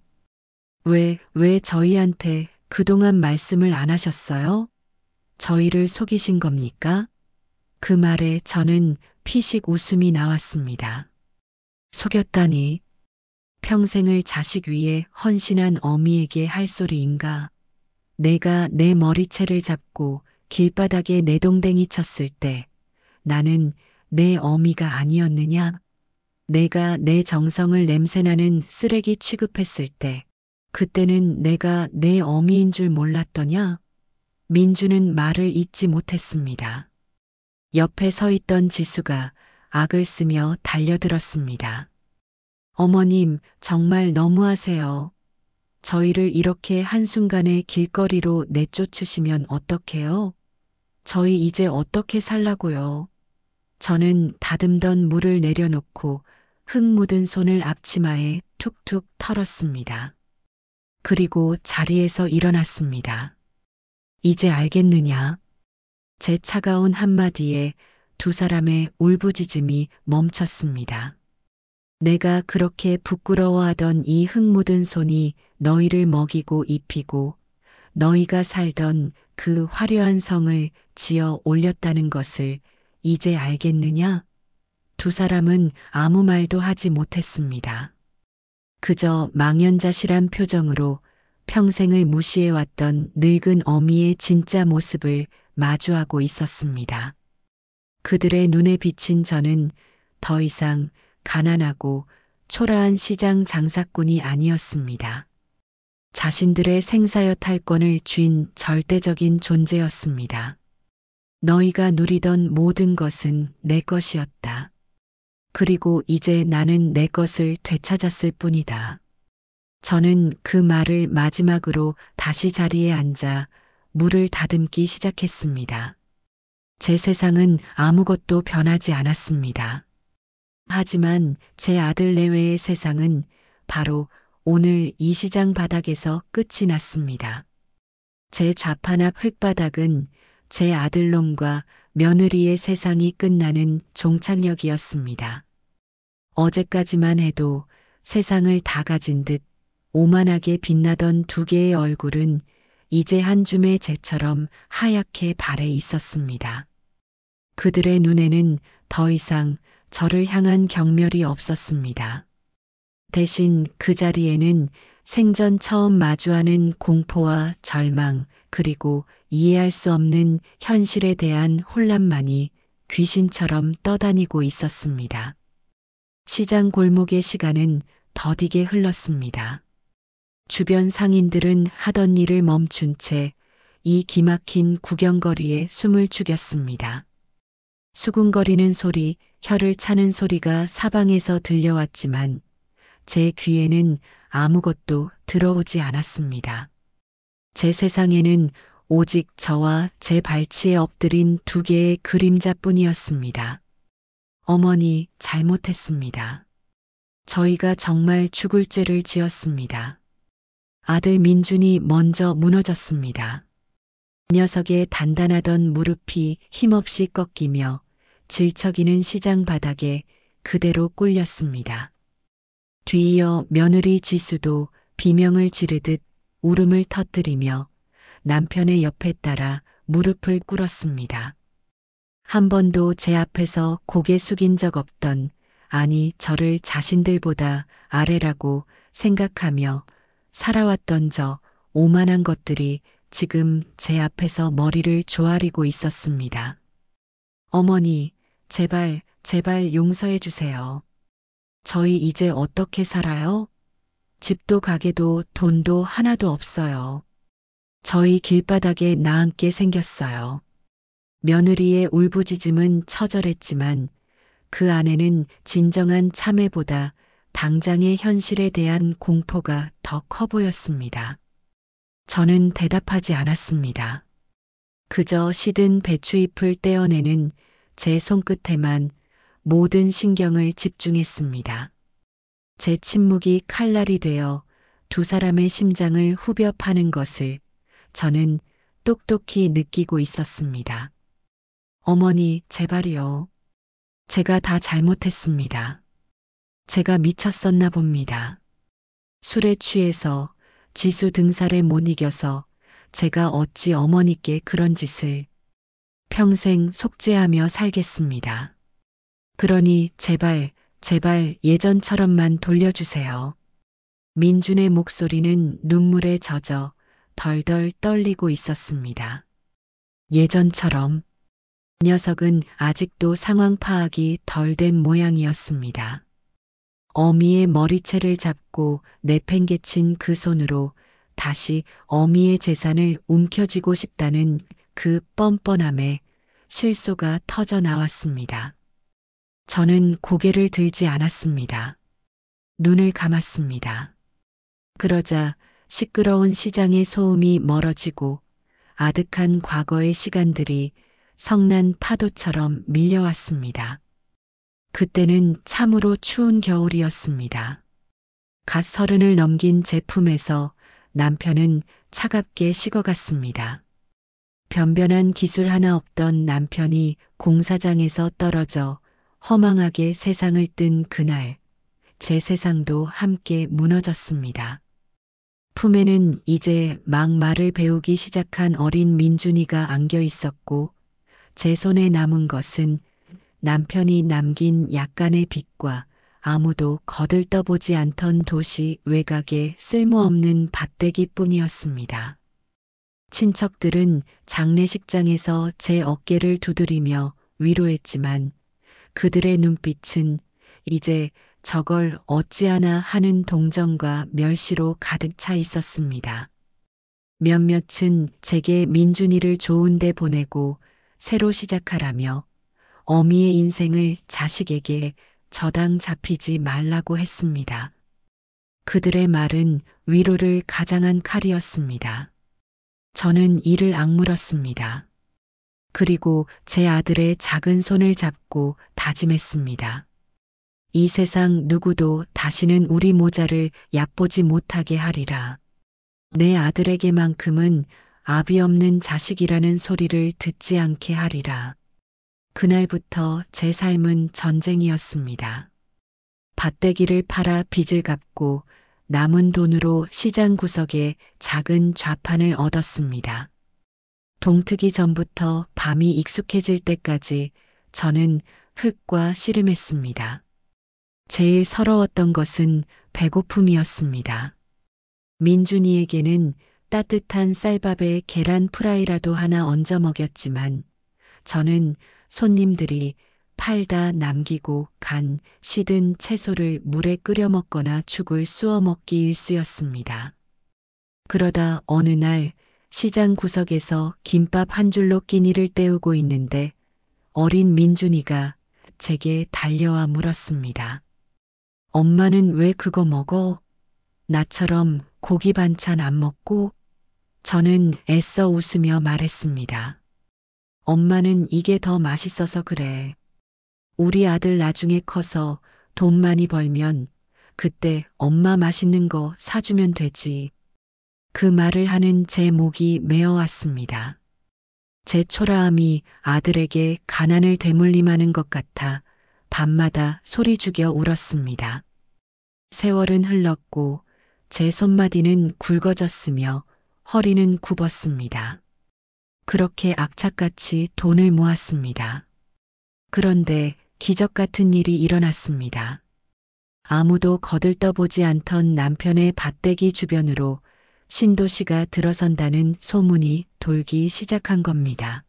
왜 저희한테 그동안 말씀을 안 하셨어요? 저희를 속이신 겁니까? 그 말에 저는 피식 웃음이 나왔습니다. 속였다니. 평생을 자식 위에 헌신한 어미에게 할 소리인가? 내가 내 머리채를 잡고 길바닥에 내동댕이 쳤을 때 나는 내 어미가 아니었느냐? 내가 내 정성을 냄새나는 쓰레기 취급했을 때 그때는 내가 내 어미인 줄 몰랐더냐? 민주는 말을 잇지 못했습니다. 옆에 서 있던 지수가 악을 쓰며 달려들었습니다. 어머님, 정말 너무하세요. 저희를 이렇게 한순간에 길거리로 내쫓으시면 어떡해요? 저희 이제 어떻게 살라고요? 저는 다듬던 물을 내려놓고 흙 묻은 손을 앞치마에 툭툭 털었습니다. 그리고 자리에서 일어났습니다. 이제 알겠느냐? 제 차가운 한마디에 두 사람의 울부짖음이 멈췄습니다. 내가 그렇게 부끄러워하던 이 흙 묻은 손이 너희를 먹이고 입히고 너희가 살던 그 화려한 성을 지어 올렸다는 것을 이제 알겠느냐? 두 사람은 아무 말도 하지 못했습니다. 그저 망연자실한 표정으로 평생을 무시해왔던 늙은 어미의 진짜 모습을 마주하고 있었습니다. 그들의 눈에 비친 저는 더 이상 가난하고 초라한 시장 장사꾼이 아니었습니다. 자신들의 생사여 탈권을 쥔 절대적인 존재였습니다. 너희가 누리던 모든 것은 내 것이었다. 그리고 이제 나는 내 것을 되찾았을 뿐이다. 저는 그 말을 마지막으로 다시 자리에 앉아 물을 다듬기 시작했습니다. 제 세상은 아무것도 변하지 않았습니다. 하지만 제 아들 내외의 세상은 바로 오늘 이 시장 바닥에서 끝이 났습니다. 제 좌판 앞 흙바닥은 제 아들놈과 며느리의 세상이 끝나는 종착역이었습니다. 어제까지만 해도 세상을 다 가진 듯 오만하게 빛나던 두 개의 얼굴은 이제 한 줌의 재처럼 하얗게 발해 있었습니다. 그들의 눈에는 더 이상 저를 향한 경멸이 없었습니다. 대신 그 자리에는 생전 처음 마주하는 공포와 절망, 그리고 이해할 수 없는 현실에 대한 혼란만이 귀신처럼 떠다니고 있었습니다. 시장 골목의 시간은 더디게 흘렀습니다. 주변 상인들은 하던 일을 멈춘 채 이 기막힌 구경거리에 숨을 죽였습니다. 수군거리는 소리, 혀를 차는 소리가 사방에서 들려왔지만 제 귀에는 아무것도 들어오지 않았습니다. 제 세상에는 오직 저와 제 발치에 엎드린 두 개의 그림자뿐이었습니다. 어머니, 잘못했습니다. 저희가 정말 죽을 죄를 지었습니다. 아들 민준이 먼저 무너졌습니다. 녀석의 단단하던 무릎이 힘없이 꺾이며 질척이는 시장 바닥에 그대로 꿀렸습니다. 뒤이어 며느리 지수도 비명을 지르듯 울음을 터뜨리며 남편의 옆에 따라 무릎을 꿇었습니다. 한 번도 제 앞에서 고개 숙인 적 없던, 아니 저를 자신들보다 아래라고 생각하며 살아왔던 저 오만한 것들이 지금 제 앞에서 머리를 조아리고 있었습니다. 어머니, 제발, 제발 용서해 주세요. 저희 이제 어떻게 살아요? 집도 가게도 돈도 하나도 없어요. 저희 길바닥에 나앉게 생겼어요. 며느리의 울부짖음은 처절했지만 그 안에는 진정한 참회보다 당장의 현실에 대한 공포가 더 커 보였습니다. 저는 대답하지 않았습니다. 그저 시든 배추잎을 떼어내는 제 손끝에만 모든 신경을 집중했습니다. 제 침묵이 칼날이 되어 두 사람의 심장을 후벼 파는 것을 저는 똑똑히 느끼고 있었습니다. 어머니, 제발이요. 제가 다 잘못했습니다. 제가 미쳤었나 봅니다. 술에 취해서 지수 등살에 못 이겨서 제가 어찌 어머니께 그런 짓을. 평생 속죄하며 살겠습니다. 그러니 제발, 제발 예전처럼만 돌려주세요. 민준의 목소리는 눈물에 젖어 덜덜 떨리고 있었습니다. 예전처럼. 녀석은 아직도 상황 파악이 덜 된 모양이었습니다. 어미의 머리채를 잡고 내팽개친 그 손으로 다시 어미의 재산을 움켜쥐고 싶다는 그 뻔뻔함에 실소가 터져 나왔습니다. 저는 고개를 들지 않았습니다. 눈을 감았습니다. 그러자 시끄러운 시장의 소음이 멀어지고 아득한 과거의 시간들이 성난 파도처럼 밀려왔습니다. 그때는 참으로 추운 겨울이었습니다. 갓 30을 넘긴 제 품에서 남편은 차갑게 식어갔습니다. 변변한 기술 하나 없던 남편이 공사장에서 떨어져 허망하게 세상을 뜬 그날, 제 세상도 함께 무너졌습니다. 품에는 이제 막 말을 배우기 시작한 어린 민준이가 안겨 있었고, 제 손에 남은 것은 남편이 남긴 약간의 빚과 아무도 거들떠보지 않던 도시 외곽의 쓸모없는 밭대기뿐이었습니다. 친척들은 장례식장에서 제 어깨를 두드리며 위로했지만 그들의 눈빛은 이제 저걸 어찌하나 하는 동정과 멸시로 가득 차 있었습니다. 몇몇은 제게 민준이를 좋은 데 보내고 새로 시작하라며 어미의 인생을 자식에게 저당 잡히지 말라고 했습니다. 그들의 말은 위로를 가장한 칼이었습니다. 저는 이를 악물었습니다. 그리고 제 아들의 작은 손을 잡고 다짐했습니다. 이 세상 누구도 다시는 우리 모자를 얕보지 못하게 하리라. 내 아들에게만큼은 아비 없는 자식이라는 소리를 듣지 않게 하리라. 그날부터 제 삶은 전쟁이었습니다. 밭대기를 팔아 빚을 갚고 남은 돈으로 시장 구석에 작은 좌판을 얻었습니다. 동트기 전부터 밤이 익숙해질 때까지 저는 흙과 씨름했습니다. 제일 서러웠던 것은 배고픔이었습니다. 민준이에게는 따뜻한 쌀밥에 계란 프라이라도 하나 얹어 먹였지만 저는 손님들이 팔다 남기고 간 시든 채소를 물에 끓여 먹거나 죽을 쑤어 먹기 일쑤였습니다. 그러다 어느 날 시장 구석에서 김밥 한 줄로 끼니를 때우고 있는데 어린 민준이가 제게 달려와 물었습니다. 엄마는 왜 그거 먹어? 나처럼 고기 반찬 안 먹고? 저는 애써 웃으며 말했습니다. 엄마는 이게 더 맛있어서 그래. 우리 아들 나중에 커서 돈 많이 벌면 그때 엄마 맛있는 거 사주면 되지. 그 말을 하는 제 목이 메어왔습니다. 제 초라함이 아들에게 가난을 되물림하는 것 같아 밤마다 소리 죽여 울었습니다. 세월은 흘렀고 제 손마디는 굵어졌으며 허리는 굽었습니다. 그렇게 악착같이 돈을 모았습니다. 그런데 기적 같은 일이 일어났습니다. 아무도 거들떠보지 않던 남편의 밭대기 주변으로 신도시가 들어선다는 소문이 돌기 시작한 겁니다.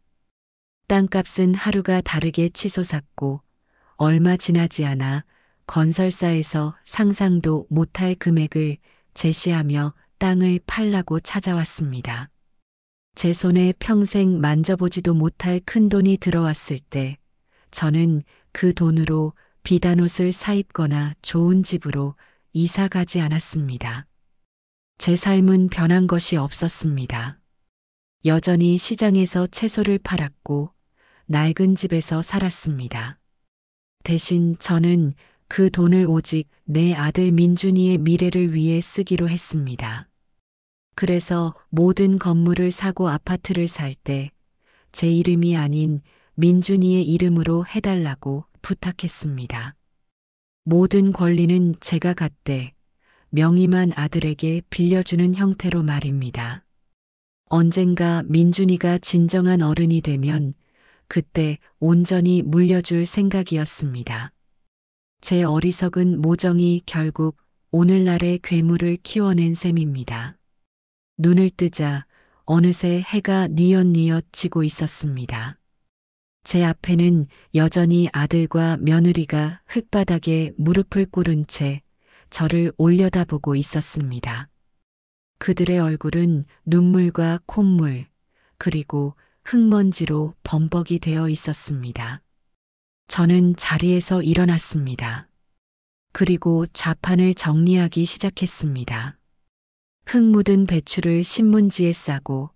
땅값은 하루가 다르게 치솟았고 얼마 지나지 않아 건설사에서 상상도 못할 금액을 제시하며 땅을 팔라고 찾아왔습니다. 제 손에 평생 만져보지도 못할 큰 돈이 들어왔을 때 저는 그 돈으로 비단 옷을 사입거나 좋은 집으로 이사 가지 않았습니다. 제 삶은 변한 것이 없었습니다. 여전히 시장에서 채소를 팔았고 낡은 집에서 살았습니다. 대신 저는 그 돈을 오직 내 아들 민준이의 미래를 위해 쓰기로 했습니다. 그래서 모든 건물을 사고 아파트를 살 때 제 이름이 아닌 민준이의 이름으로 해달라고 부탁했습니다. 모든 권리는 제가 갖되 명의만 아들에게 빌려주는 형태로 말입니다. 언젠가 민준이가 진정한 어른이 되면 그때 온전히 물려줄 생각이었습니다. 제 어리석은 모정이 결국 오늘날의 괴물을 키워낸 셈입니다. 눈을 뜨자 어느새 해가 뉘엿뉘엿 지고 있었습니다. 제 앞에는 여전히 아들과 며느리가 흙바닥에 무릎을 꿇은 채 저를 올려다보고 있었습니다. 그들의 얼굴은 눈물과 콧물 그리고 흙먼지로 범벅이 되어 있었습니다. 저는 자리에서 일어났습니다. 그리고 좌판을 정리하기 시작했습니다. 흙 묻은 배추를 신문지에 싸고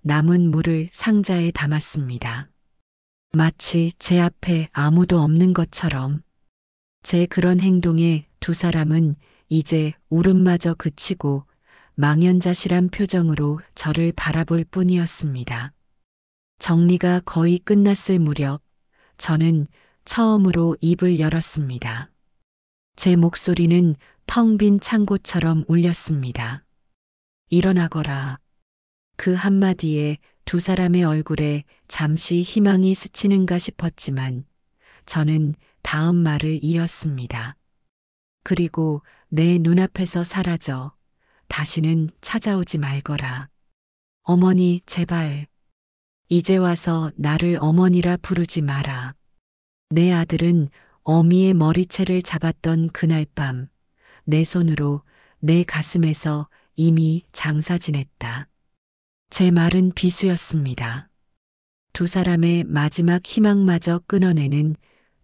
남은 물을 상자에 담았습니다. 마치 제 앞에 아무도 없는 것처럼 제 그런 행동에 두 사람은 이제 울음마저 그치고 망연자실한 표정으로 저를 바라볼 뿐이었습니다. 정리가 거의 끝났을 무렵 저는 처음으로 입을 열었습니다. 제 목소리는 텅 빈 창고처럼 울렸습니다. 일어나거라. 그 한마디에 두 사람의 얼굴에 잠시 희망이 스치는가 싶었지만 저는 다음 말을 이었습니다. 그리고 내 눈앞에서 사라져 다시는 찾아오지 말거라. 어머니, 제발. 이제 와서 나를 어머니라 부르지 마라. 내 아들은 어미의 머리채를 잡았던 그날 밤, 내 손으로 내 가슴에서 이미 장사 지냈다. 제 말은 비수였습니다. 두 사람의 마지막 희망마저 끊어내는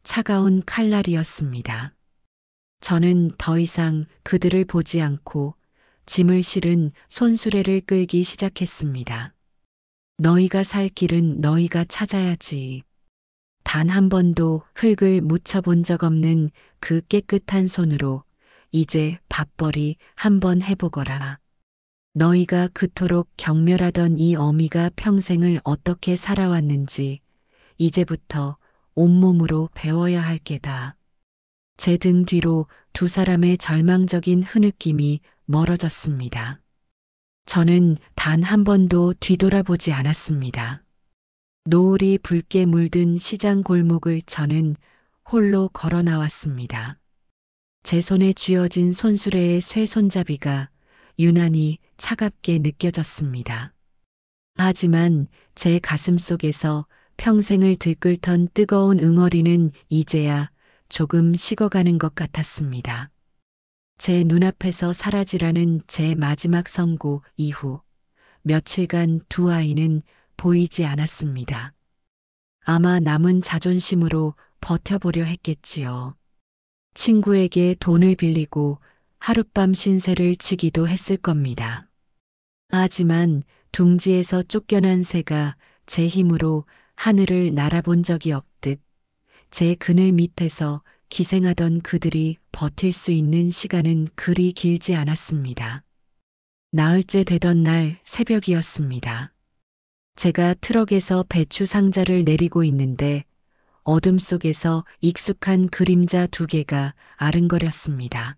차가운 칼날이었습니다. 저는 더 이상 그들을 보지 않고 짐을 실은 손수레를 끌기 시작했습니다. 너희가 살 길은 너희가 찾아야지. 단 한 번도 흙을 묻혀본 적 없는 그 깨끗한 손으로 이제 밥벌이 한번 해보거라. 너희가 그토록 경멸하던 이 어미가 평생을 어떻게 살아왔는지 이제부터 온몸으로 배워야 할 게다. 제 등 뒤로 두 사람의 절망적인 흐느낌이 멀어졌습니다. 저는 단 한 번도 뒤돌아보지 않았습니다. 노을이 붉게 물든 시장 골목을 저는 홀로 걸어 나왔습니다. 제 손에 쥐어진 손수레의 쇠손잡이가 유난히 차갑게 느껴졌습니다. 하지만 제 가슴 속에서 평생을 들끓던 뜨거운 응어리는 이제야 조금 식어가는 것 같았습니다. 제 눈앞에서 사라지라는 제 마지막 선고 이후 며칠간 두 아이는 보이지 않았습니다. 아마 남은 자존심으로 버텨보려 했겠지요. 친구에게 돈을 빌리고 하룻밤 신세를 지기도 했을 겁니다. 하지만 둥지에서 쫓겨난 새가 제 힘으로 하늘을 날아본 적이 없듯 제 그늘 밑에서 기생하던 그들이 버틸 수 있는 시간은 그리 길지 않았습니다. 나흘째 되던 날 새벽이었습니다. 제가 트럭에서 배추 상자를 내리고 있는데 어둠 속에서 익숙한 그림자 두 개가 아른거렸습니다.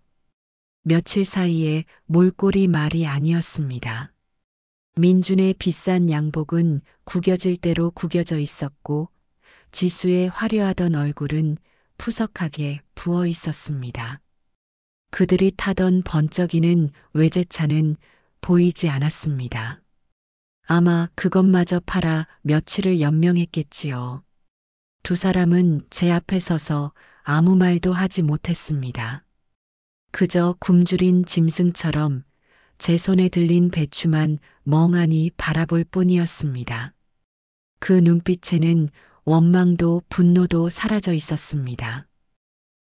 며칠 사이에 몰골이 말이 아니었습니다. 민준의 비싼 양복은 구겨질 대로 구겨져 있었고 지수의 화려하던 얼굴은 푸석하게 부어 있었습니다. 그들이 타던 번쩍이는 외제차는 보이지 않았습니다. 아마 그것마저 팔아 며칠을 연명했겠지요. 두 사람은 제 앞에 서서 아무 말도 하지 못했습니다. 그저 굶주린 짐승처럼 제 손에 들린 배추만 멍하니 바라볼 뿐이었습니다. 그 눈빛에는 원망도 분노도 사라져 있었습니다.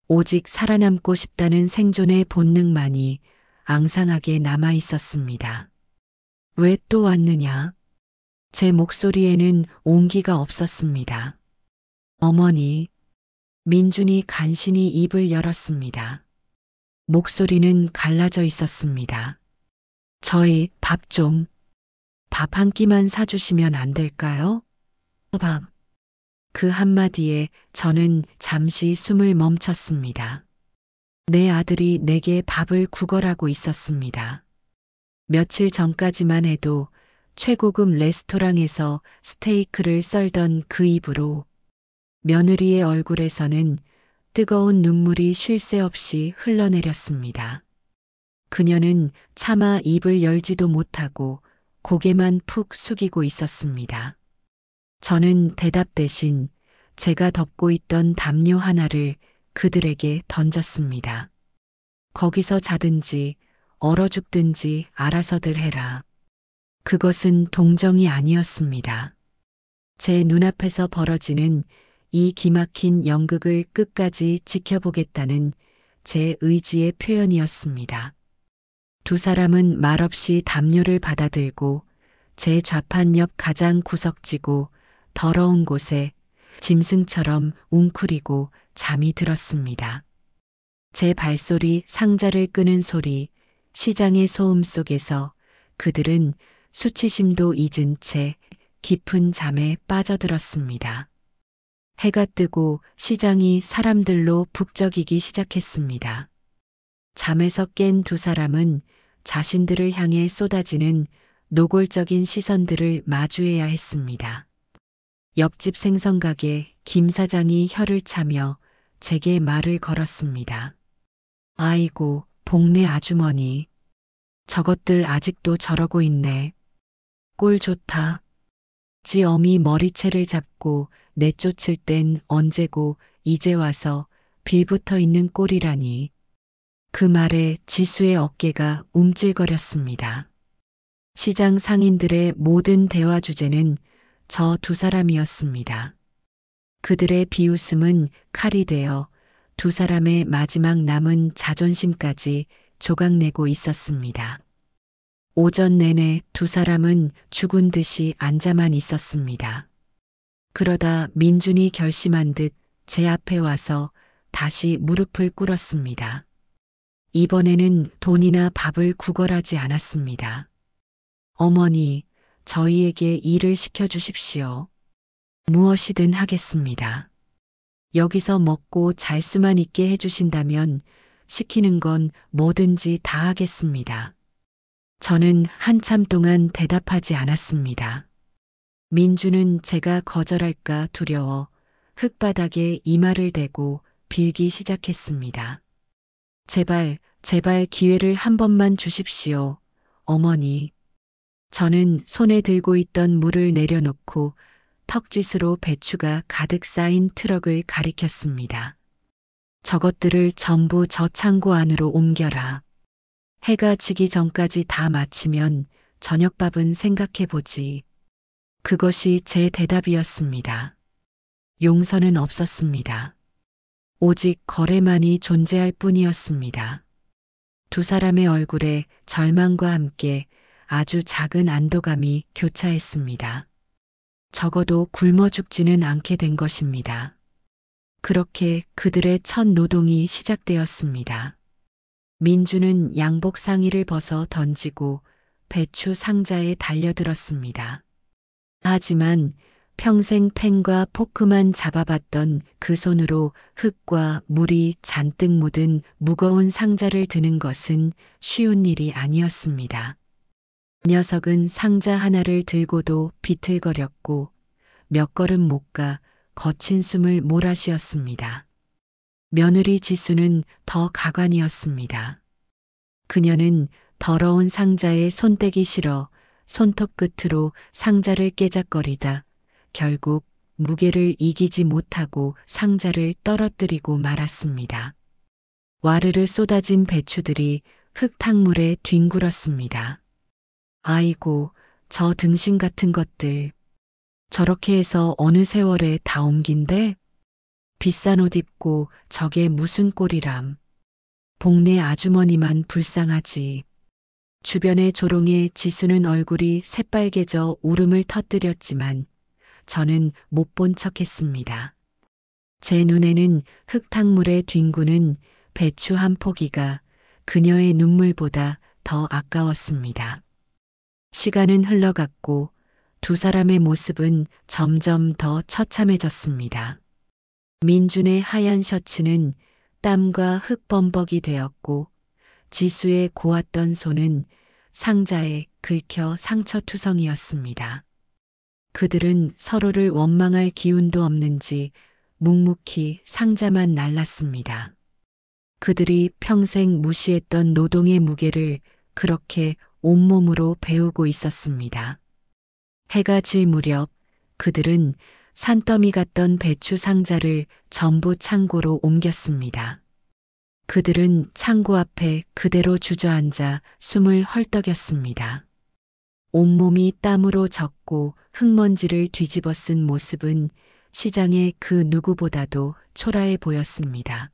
오직 살아남고 싶다는 생존의 본능만이 앙상하게 남아 있었습니다. 왜 또 왔느냐? 제 목소리에는 온기가 없었습니다. 어머니, 민준이 간신히 입을 열었습니다. 목소리는 갈라져 있었습니다. 저희 밥 한 끼만 사주시면 안 될까요? 밥. 그 한마디에 저는 잠시 숨을 멈췄습니다. 내 아들이 내게 밥을 구걸하고 있었습니다. 며칠 전까지만 해도 최고급 레스토랑에서 스테이크를 썰던 그 입으로 며느리의 얼굴에서는 뜨거운 눈물이 쉴 새 없이 흘러내렸습니다. 그녀는 차마 입을 열지도 못하고 고개만 푹 숙이고 있었습니다. 저는 대답 대신 제가 덮고 있던 담요 하나를 그들에게 던졌습니다. 거기서 자든지 얼어 죽든지 알아서들 해라. 그것은 동정이 아니었습니다. 제 눈앞에서 벌어지는 이 기막힌 연극을 끝까지 지켜보겠다는 제 의지의 표현이었습니다. 두 사람은 말없이 담요를 받아들고 제 좌판 옆 가장 구석지고 더러운 곳에 짐승처럼 웅크리고 잠이 들었습니다. 제 발소리, 상자를 끄는 소리, 시장의 소음 속에서 그들은 수치심도 잊은 채 깊은 잠에 빠져들었습니다. 해가 뜨고 시장이 사람들로 북적이기 시작했습니다. 잠에서 깬 두 사람은 자신들을 향해 쏟아지는 노골적인 시선들을 마주해야 했습니다. 옆집 생선가게 김 사장이 혀를 차며 제게 말을 걸었습니다. 아이고, 복내 아주머니. 저것들 아직도 저러고 있네. 꼴 좋다. 지 어미 머리채를 잡고 내쫓을 땐 언제고 이제 와서 빌붙어 있는 꼴이라니. 그 말에 지수의 어깨가 움찔거렸습니다. 시장 상인들의 모든 대화 주제는 저 두 사람이었습니다. 그들의 비웃음은 칼이 되어 두 사람의 마지막 남은 자존심까지 조각내고 있었습니다. 오전 내내 두 사람은 죽은 듯이 앉아만 있었습니다. 그러다 민준이 결심한 듯 제 앞에 와서 다시 무릎을 꿇었습니다. 이번에는 돈이나 밥을 구걸하지 않았습니다. 어머니, 저희에게 일을 시켜주십시오. 무엇이든 하겠습니다. 여기서 먹고 잘 수만 있게 해주신다면 시키는 건 뭐든지 다 하겠습니다. 저는 한참 동안 대답하지 않았습니다. 민주는 제가 거절할까 두려워 흙바닥에 이마를 대고 빌기 시작했습니다. 제발, 제발 기회를 한 번만 주십시오. 어머니. 저는 손에 들고 있던 물을 내려놓고 턱짓으로 배추가 가득 쌓인 트럭을 가리켰습니다. 저것들을 전부 저 창고 안으로 옮겨라. 해가 지기 전까지 다 마치면 저녁밥은 생각해보지. 그것이 제 대답이었습니다. 용서는 없었습니다. 오직 거래만이 존재할 뿐이었습니다. 두 사람의 얼굴에 절망과 함께 아주 작은 안도감이 교차했습니다. 적어도 굶어 죽지는 않게 된 것입니다. 그렇게 그들의 첫 노동이 시작되었습니다. 민주는 양복 상의를 벗어 던지고 배추 상자에 달려들었습니다. 하지만 평생 펜과 포크만 잡아봤던 그 손으로 흙과 물이 잔뜩 묻은 무거운 상자를 드는 것은 쉬운 일이 아니었습니다. 녀석은 상자 하나를 들고도 비틀거렸고 몇 걸음 못 가 거친 숨을 몰아쉬었습니다. 며느리 지수는 더 가관이었습니다. 그녀는 더러운 상자에 손대기 싫어 손톱 끝으로 상자를 깨작거리다 결국 무게를 이기지 못하고 상자를 떨어뜨리고 말았습니다. 와르르 쏟아진 배추들이 흙탕물에 뒹굴었습니다. 아이고, 저 등신 같은 것들. 저렇게 해서 어느 세월에 다 옮긴대? 비싼 옷 입고 저게 무슨 꼴이람. 복내 아주머니만 불쌍하지. 주변의 조롱에 지수는 얼굴이 새빨개져 울음을 터뜨렸지만 저는 못 본 척했습니다. 제 눈에는 흙탕물에 뒹구는 배추 한 포기가 그녀의 눈물보다 더 아까웠습니다. 시간은 흘러갔고 두 사람의 모습은 점점 더 처참해졌습니다. 민준의 하얀 셔츠는 땀과 흙범벅이 되었고 지수의 고왔던 손은 상자에 긁혀 상처투성이었습니다. 그들은 서로를 원망할 기운도 없는지 묵묵히 상자만 날랐습니다. 그들이 평생 무시했던 노동의 무게를 그렇게 온몸으로 배우고 있었습니다. 해가 질 무렵 그들은 산더미 같던 배추 상자를 전부 창고로 옮겼습니다. 그들은 창고 앞에 그대로 주저앉아 숨을 헐떡였습니다. 온몸이 땀으로 젖고 흙먼지를 뒤집어 쓴 모습은 시장의 그 누구보다도 초라해 보였습니다.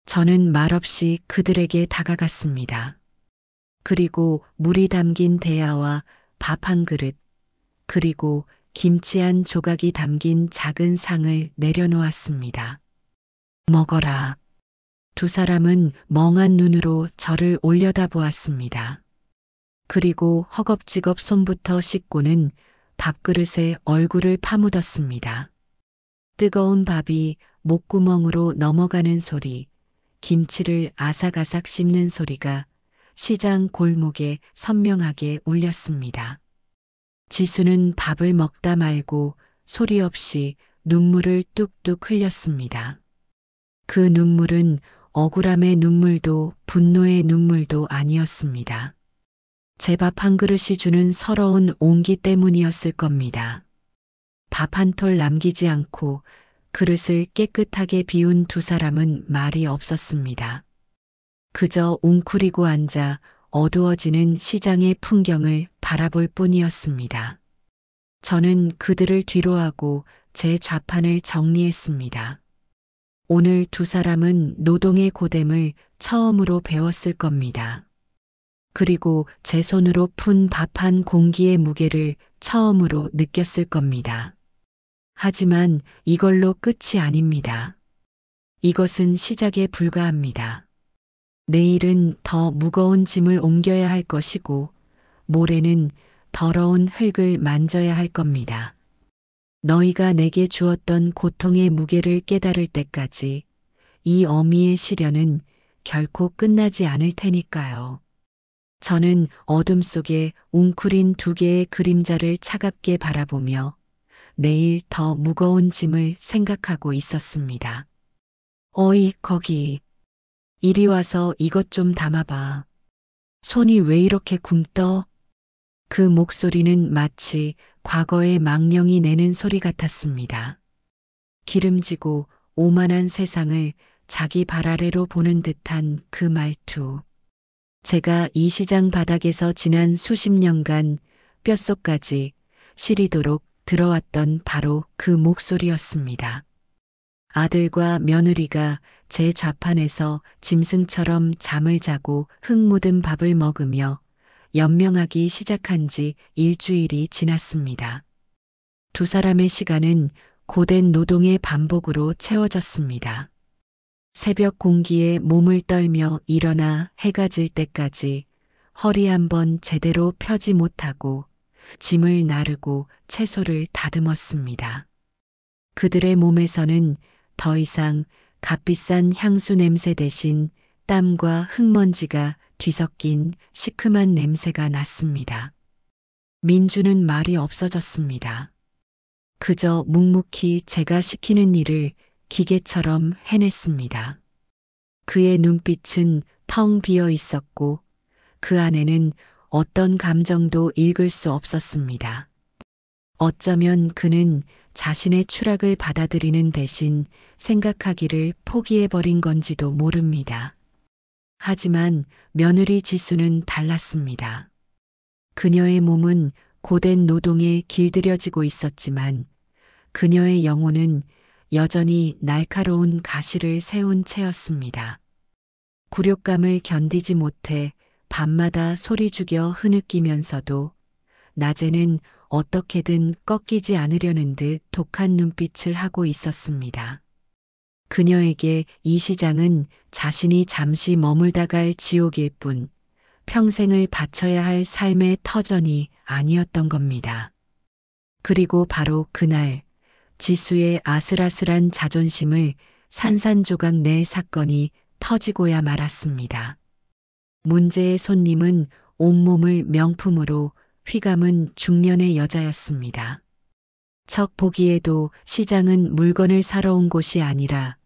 저는 말없이 그들에게 다가갔습니다. 그리고 물이 담긴 대야와 밥 한 그릇, 그리고 김치 한 조각이 담긴 작은 상을 내려놓았습니다. 먹어라. 두 사람은 멍한 눈으로 저를 올려다보았습니다. 그리고 허겁지겁 손부터 씻고는 밥그릇에 얼굴을 파묻었습니다. 뜨거운 밥이 목구멍으로 넘어가는 소리, 김치를 아삭아삭 씹는 소리가 시장 골목에 선명하게 울렸습니다. 지수는 밥을 먹다 말고 소리 없이 눈물을 뚝뚝 흘렸습니다. 그 눈물은 억울함의 눈물도 분노의 눈물도 아니었습니다. 제 밥 한 그릇이 주는 서러운 온기 때문이었을 겁니다. 밥 한 톨 남기지 않고 그릇을 깨끗하게 비운 두 사람은 말이 없었습니다. 그저 웅크리고 앉아 어두워지는 시장의 풍경을 바라볼 뿐이었습니다. 저는 그들을 뒤로하고 제 좌판을 정리했습니다. 오늘 두 사람은 노동의 고됨을 처음으로 배웠을 겁니다. 그리고 제 손으로 푼 밥 한 공기의 무게를 처음으로 느꼈을 겁니다. 하지만 이걸로 끝이 아닙니다. 이것은 시작에 불과합니다. 내일은 더 무거운 짐을 옮겨야 할 것이고, 모레는 더러운 흙을 만져야 할 겁니다. 너희가 내게 주었던 고통의 무게를 깨달을 때까지 이 어미의 시련은 결코 끝나지 않을 테니까요. 저는 어둠 속에 웅크린 두 개의 그림자를 차갑게 바라보며 내일 더 무거운 짐을 생각하고 있었습니다. 어이, 거기. 이리 와서 이것 좀 담아봐. 손이 왜 이렇게 굼떠? 그 목소리는 마치 과거의 망령이 내는 소리 같았습니다. 기름지고 오만한 세상을 자기 발 아래로 보는 듯한 그 말투. 제가 이 시장 바닥에서 지난 수십 년간 뼛속까지 시리도록 들어왔던 바로 그 목소리였습니다. 아들과 며느리가 제 좌판에서 짐승처럼 잠을 자고 흙 묻은 밥을 먹으며 연명하기 시작한 지 일주일이 지났습니다. 두 사람의 시간은 고된 노동의 반복으로 채워졌습니다. 새벽 공기에 몸을 떨며 일어나 해가 질 때까지 허리 한번 제대로 펴지 못하고 짐을 나르고 채소를 다듬었습니다. 그들의 몸에서는 더 이상 값비싼 향수 냄새 대신 땀과 흙먼지가 뒤섞인 시큼한 냄새가 났습니다. 민주는 말이 없어졌습니다. 그저 묵묵히 제가 시키는 일을 기계처럼 해냈습니다. 그의 눈빛은 텅 비어 있었고 그 안에는 어떤 감정도 읽을 수 없었습니다. 어쩌면 그는 자신의 추락을 받아들이는 대신 생각하기를 포기해버린 건지도 모릅니다. 하지만 며느리 지수는 달랐습니다. 그녀의 몸은 고된 노동에 길들여지고 있었지만 그녀의 영혼은 여전히 날카로운 가시를 세운 채였습니다. 굴욕감을 견디지 못해 밤마다 소리 죽여 흐느끼면서도 낮에는 어떻게든 꺾이지 않으려는 듯 독한 눈빛을 하고 있었습니다. 그녀에게 이 시장은 자신이 잠시 머물다 갈 지옥일 뿐 평생을 바쳐야 할 삶의 터전이 아니었던 겁니다. 그리고 바로 그날 지수의 아슬아슬한 자존심을 산산조각 낼 사건이 터지고야 말았습니다. 문제의 손님은 온몸을 명품으로 휘감은 중년의 여자였습니다. 척 보기에도 시장은 물건을 사러 온 곳이 아니라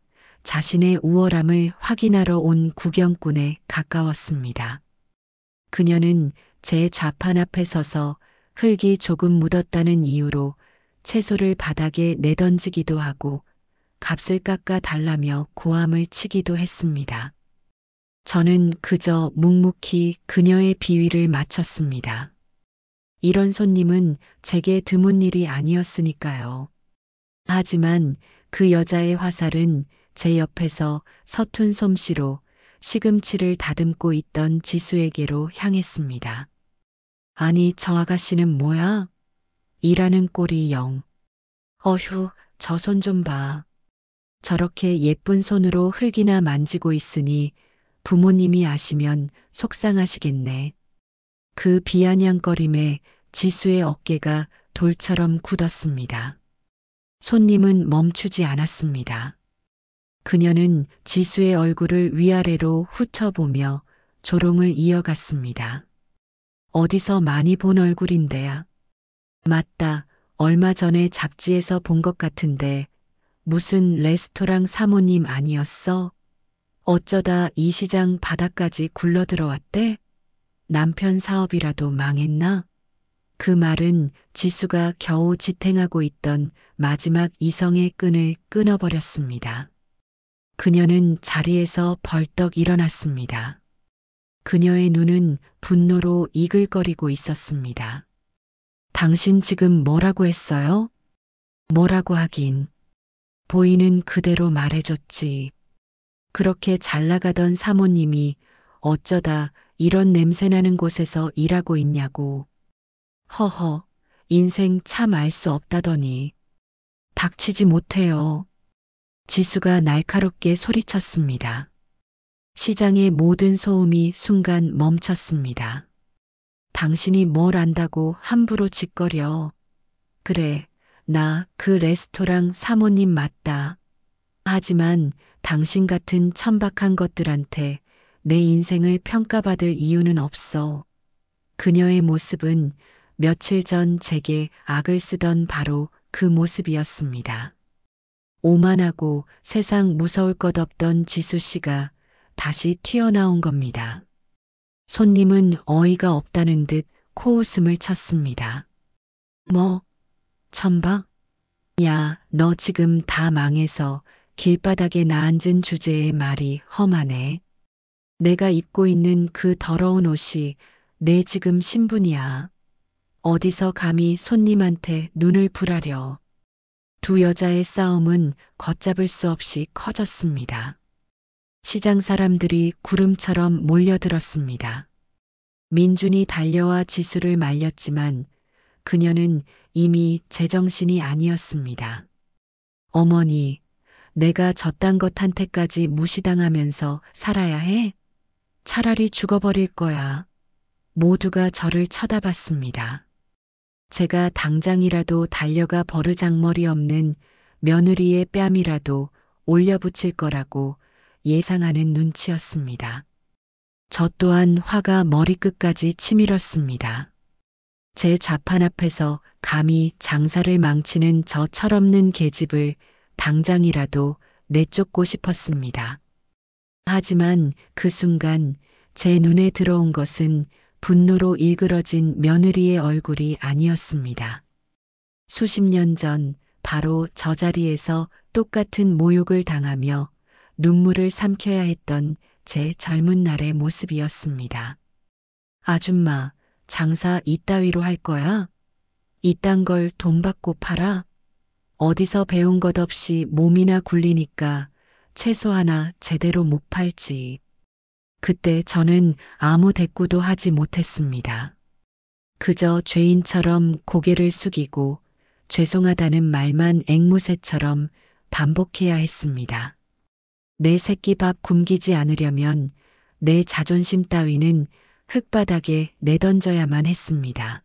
자신의 우월함을 확인하러 온 구경꾼에 가까웠습니다. 그녀는 제 좌판 앞에 서서 흙이 조금 묻었다는 이유로 채소를 바닥에 내던지기도 하고 값을 깎아 달라며 고함을 치기도 했습니다. 저는 그저 묵묵히 그녀의 비위를 맞췄습니다. 이런 손님은 제게 드문 일이 아니었으니까요. 하지만 그 여자의 화살은 제 옆에서 서툰 솜씨로 시금치를 다듬고 있던 지수에게로 향했습니다. 아니, 저 아가씨는 뭐야? 일하는 꼴이 영. 어휴, 저 손 좀 봐. 저렇게 예쁜 손으로 흙이나 만지고 있으니 부모님이 아시면 속상하시겠네. 그 비아냥거림에 지수의 어깨가 돌처럼 굳었습니다. 손님은 멈추지 않았습니다. 그녀는 지수의 얼굴을 위아래로 훑어보며 조롱을 이어갔습니다. 어디서 많이 본 얼굴인데야. 맞다, 얼마 전에 잡지에서 본 것 같은데 무슨 레스토랑 사모님 아니었어? 어쩌다 이 시장 바닥까지 굴러들어왔대? 남편 사업이라도 망했나? 그 말은 지수가 겨우 지탱하고 있던 마지막 이성의 끈을 끊어버렸습니다. 그녀는 자리에서 벌떡 일어났습니다. 그녀의 눈은 분노로 이글거리고 있었습니다. 당신 지금 뭐라고 했어요? 뭐라고 하긴. 보이는 그대로 말해줬지. 그렇게 잘 나가던 사모님이 어쩌다 이런 냄새나는 곳에서 일하고 있냐고. 허허, 인생 참 알 수 없다더니. 닥치지 못해요. 지수가 날카롭게 소리쳤습니다. 시장의 모든 소음이 순간 멈췄습니다. 당신이 뭘 안다고 함부로 짓거려. 그래, 나 그 레스토랑 사모님 맞다. 하지만 당신 같은 천박한 것들한테 내 인생을 평가받을 이유는 없어. 그녀의 모습은 며칠 전 제게 악을 쓰던 바로 그 모습이었습니다. 오만하고 세상 무서울 것 없던 지수 씨가 다시 튀어나온 겁니다. 손님은 어이가 없다는 듯 코웃음을 쳤습니다. 뭐? 천박? 야, 너 지금 다 망해서 길바닥에 나앉은 주제의 말이 험하네. 내가 입고 있는 그 더러운 옷이 내 지금 신분이야. 어디서 감히 손님한테 눈을 불하려. 두 여자의 싸움은 걷잡을 수 없이 커졌습니다. 시장 사람들이 구름처럼 몰려들었습니다. 민준이 달려와 지수를 말렸지만 그녀는 이미 제정신이 아니었습니다. 어머니, 내가 저딴 것한테까지 무시당하면서 살아야 해? 차라리 죽어버릴 거야. 모두가 저를 쳐다봤습니다. 제가 당장이라도 달려가 버르장머리 없는 며느리의 뺨이라도 올려붙일 거라고 예상하는 눈치였습니다. 저 또한 화가 머리끝까지 치밀었습니다. 제 좌판 앞에서 감히 장사를 망치는 저 철없는 계집을 당장이라도 내쫓고 싶었습니다. 하지만 그 순간 제 눈에 들어온 것은 분노로 일그러진 며느리의 얼굴이 아니었습니다. 수십 년 전 바로 저 자리에서 똑같은 모욕을 당하며 눈물을 삼켜야 했던 제 젊은 날의 모습이었습니다. 아줌마, 장사 이따위로 할 거야? 이딴 걸 돈 받고 팔아? 어디서 배운 것 없이 몸이나 굴리니까 채소 하나 제대로 못 팔지. 그때 저는 아무 대꾸도 하지 못했습니다. 그저 죄인처럼 고개를 숙이고 죄송하다는 말만 앵무새처럼 반복해야 했습니다. 내 새끼밥 굶기지 않으려면 내 자존심 따위는 흙바닥에 내던져야만 했습니다.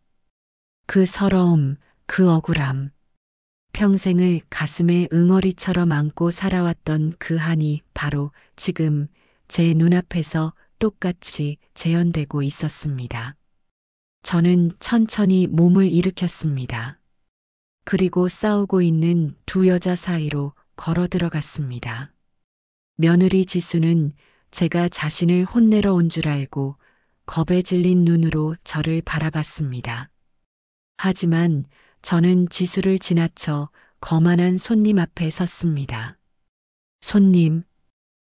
그 서러움, 그 억울함, 평생을 가슴에 응어리처럼 안고 살아왔던 그 한이 바로 지금 제 눈앞에서 똑같이 재현되고 있었습니다. 저는 천천히 몸을 일으켰습니다. 그리고 싸우고 있는 두 여자 사이로 걸어 들어갔습니다. 며느리 지수는 제가 자신을 혼내러 온 줄 알고 겁에 질린 눈으로 저를 바라봤습니다. 하지만 저는 지수를 지나쳐 거만한 손님 앞에 섰습니다. 손님,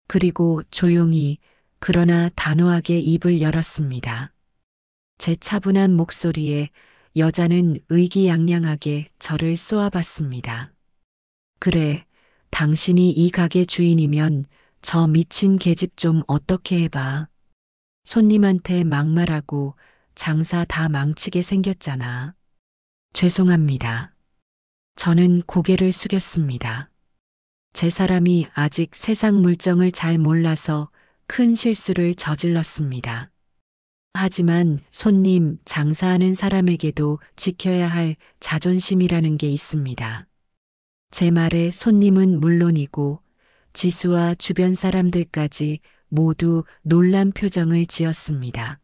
그리고 조용히 그러나 단호하게 입을 열었습니다. 제 차분한 목소리에 여자는 의기양양하게 저를 쏘아봤습니다. 그래, 당신이 이 가게 주인이면 저 미친 계집 좀 어떻게 해봐. 손님한테 막말하고 장사 다 망치게 생겼잖아. 죄송합니다. 저는 고개를 숙였습니다. 제 사람이 아직 세상 물정을 잘 몰라서 큰 실수를 저질렀습니다. 하지만 손님, 장사하는 사람에게도 지켜야 할 자존심이라는 게 있습니다. 제 말에 손님은 물론이고 지수와 주변 사람들까지 모두 놀란 표정을 지었습니다.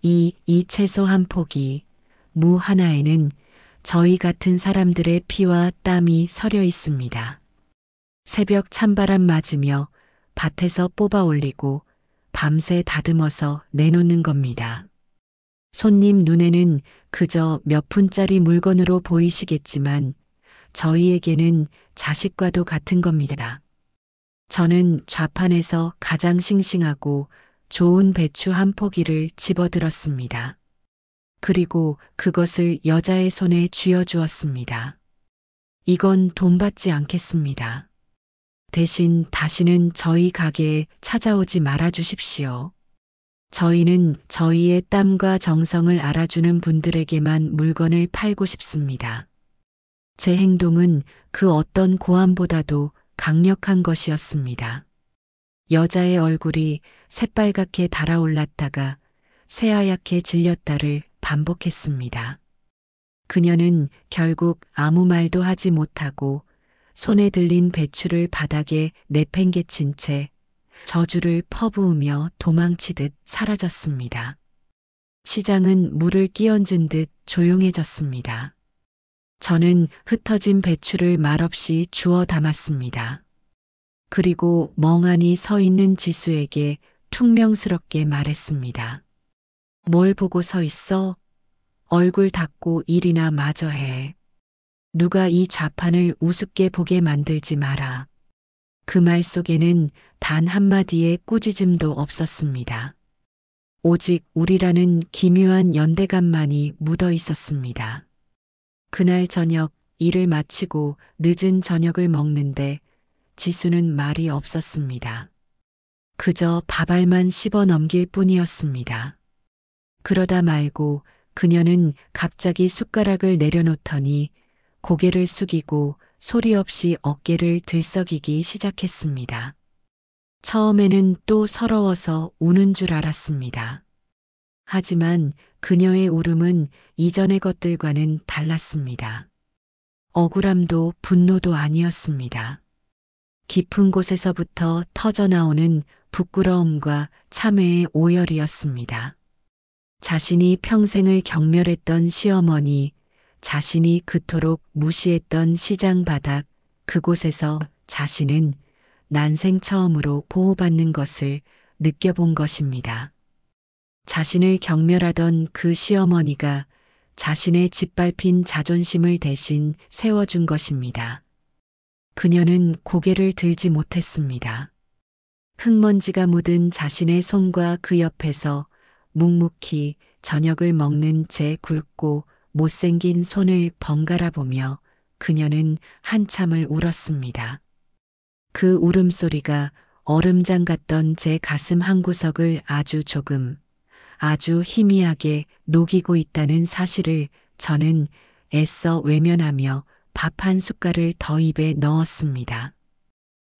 이 채소 한 포기, 무 하나에는 저희 같은 사람들의 피와 땀이 서려 있습니다. 새벽 찬바람 맞으며 밭에서 뽑아 올리고 밤새 다듬어서 내놓는 겁니다. 손님 눈에는 그저 몇 푼짜리 물건으로 보이시겠지만 저희에게는 자식과도 같은 겁니다. 저는 좌판에서 가장 싱싱하고 좋은 배추 한 포기를 집어들었습니다. 그리고 그것을 여자의 손에 쥐어주었습니다. 이건 돈 받지 않겠습니다. 대신 다시는 저희 가게에 찾아오지 말아 주십시오. 저희는 저희의 땀과 정성을 알아주는 분들에게만 물건을 팔고 싶습니다. 제 행동은 그 어떤 고함보다도 강력한 것이었습니다. 여자의 얼굴이 새빨갛게 달아올랐다가 새하얗게 질렸다를 반복했습니다. 그녀는 결국 아무 말도 하지 못하고 손에 들린 배추를 바닥에 내팽개친 채 저주를 퍼부으며 도망치듯 사라졌습니다. 시장은 물을 끼얹은 듯 조용해졌습니다. 저는 흩어진 배추를 말없이 주워 담았습니다. 그리고 멍하니 서 있는 지수에게 퉁명스럽게 말했습니다. 뭘 보고 서 있어? 얼굴 닦고 일이나 마저 해. 누가 이 좌판을 우습게 보게 만들지 마라. 그 말 속에는 단 한마디의 꾸짖음도 없었습니다. 오직 우리라는 기묘한 연대감만이 묻어 있었습니다. 그날 저녁 일을 마치고 늦은 저녁을 먹는데 지수는 말이 없었습니다. 그저 밥알만 씹어 넘길 뿐이었습니다. 그러다 말고 그녀는 갑자기 숟가락을 내려놓더니 고개를 숙이고 소리 없이 어깨를 들썩이기 시작했습니다. 처음에는 또 서러워서 우는 줄 알았습니다. 하지만 그녀의 울음은 이전의 것들과는 달랐습니다. 억울함도 분노도 아니었습니다. 깊은 곳에서부터 터져나오는 부끄러움과 참회의 오열이었습니다. 자신이 평생을 경멸했던 시어머니, 자신이 그토록 무시했던 시장 바닥, 그곳에서 자신은 난생 처음으로 보호받는 것을 느껴본 것입니다. 자신을 경멸하던 그 시어머니가 자신의 짓밟힌 자존심을 대신 세워준 것입니다. 그녀는 고개를 들지 못했습니다. 흙먼지가 묻은 자신의 손과 그 옆에서 묵묵히 저녁을 먹는 제 굵고 못생긴 손을 번갈아 보며 그녀는 한참을 울었습니다. 그 울음소리가 얼음장 같던 제 가슴 한구석을 아주 조금, 아주 희미하게 녹이고 있다는 사실을 저는 애써 외면하며 밥 한 숟갈을 더 입에 넣었습니다.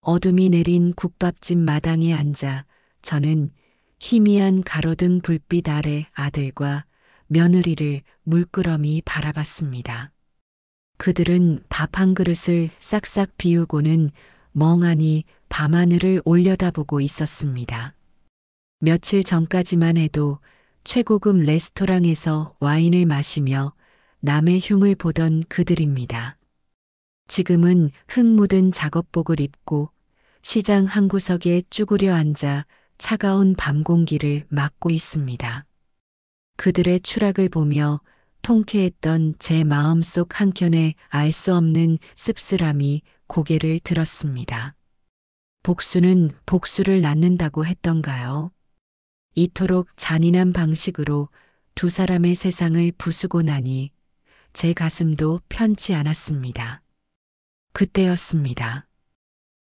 어둠이 내린 국밥집 마당에 앉아 저는 희미한 가로등 불빛 아래 아들과 며느리를 물끄러미 바라봤습니다. 그들은 밥 한 그릇을 싹싹 비우고는 멍하니 밤하늘을 올려다보고 있었습니다. 며칠 전까지만 해도 최고급 레스토랑에서 와인을 마시며 남의 흉을 보던 그들입니다. 지금은 흙 묻은 작업복을 입고 시장 한 구석에 쭈그려 앉아 차가운 밤 공기를 맞고 있습니다. 그들의 추락을 보며 통쾌했던 제 마음속 한켠에 알 수 없는 씁쓸함이 고개를 들었습니다. 복수는 복수를 낳는다고 했던가요? 이토록 잔인한 방식으로 두 사람의 세상을 부수고 나니 제 가슴도 편치 않았습니다. 그때였습니다.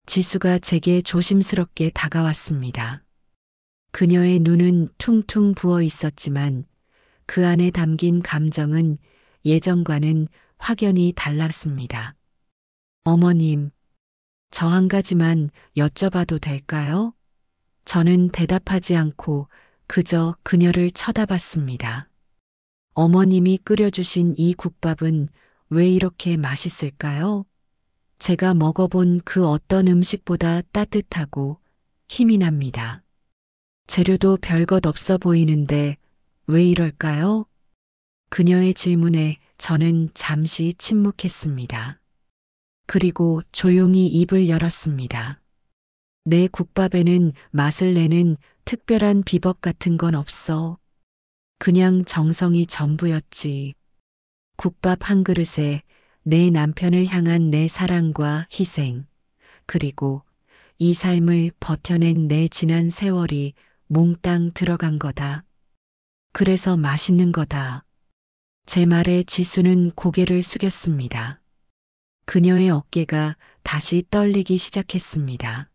지수가 제게 조심스럽게 다가왔습니다. 그녀의 눈은 퉁퉁 부어 있었지만 그 안에 담긴 감정은 예전과는 확연히 달랐습니다. 어머님, 저 한 가지만 여쭤봐도 될까요? 저는 대답하지 않고 그저 그녀를 쳐다봤습니다. 어머님이 끓여주신 이 국밥은 왜 이렇게 맛있을까요? 제가 먹어본 그 어떤 음식보다 따뜻하고 힘이 납니다. 재료도 별것 없어 보이는데 왜 이럴까요? 그녀의 질문에 저는 잠시 침묵했습니다. 그리고 조용히 입을 열었습니다. 내 국밥에는 맛을 내는 특별한 비법 같은 건 없어. 그냥 정성이 전부였지. 국밥 한 그릇에 내 남편을 향한 내 사랑과 희생, 그리고 이 삶을 버텨낸 내 지난 세월이 몽땅 들어간 거다. 그래서 맛있는 거다. 제 말에 지수는 고개를 숙였습니다. 그녀의 어깨가 다시 떨리기 시작했습니다.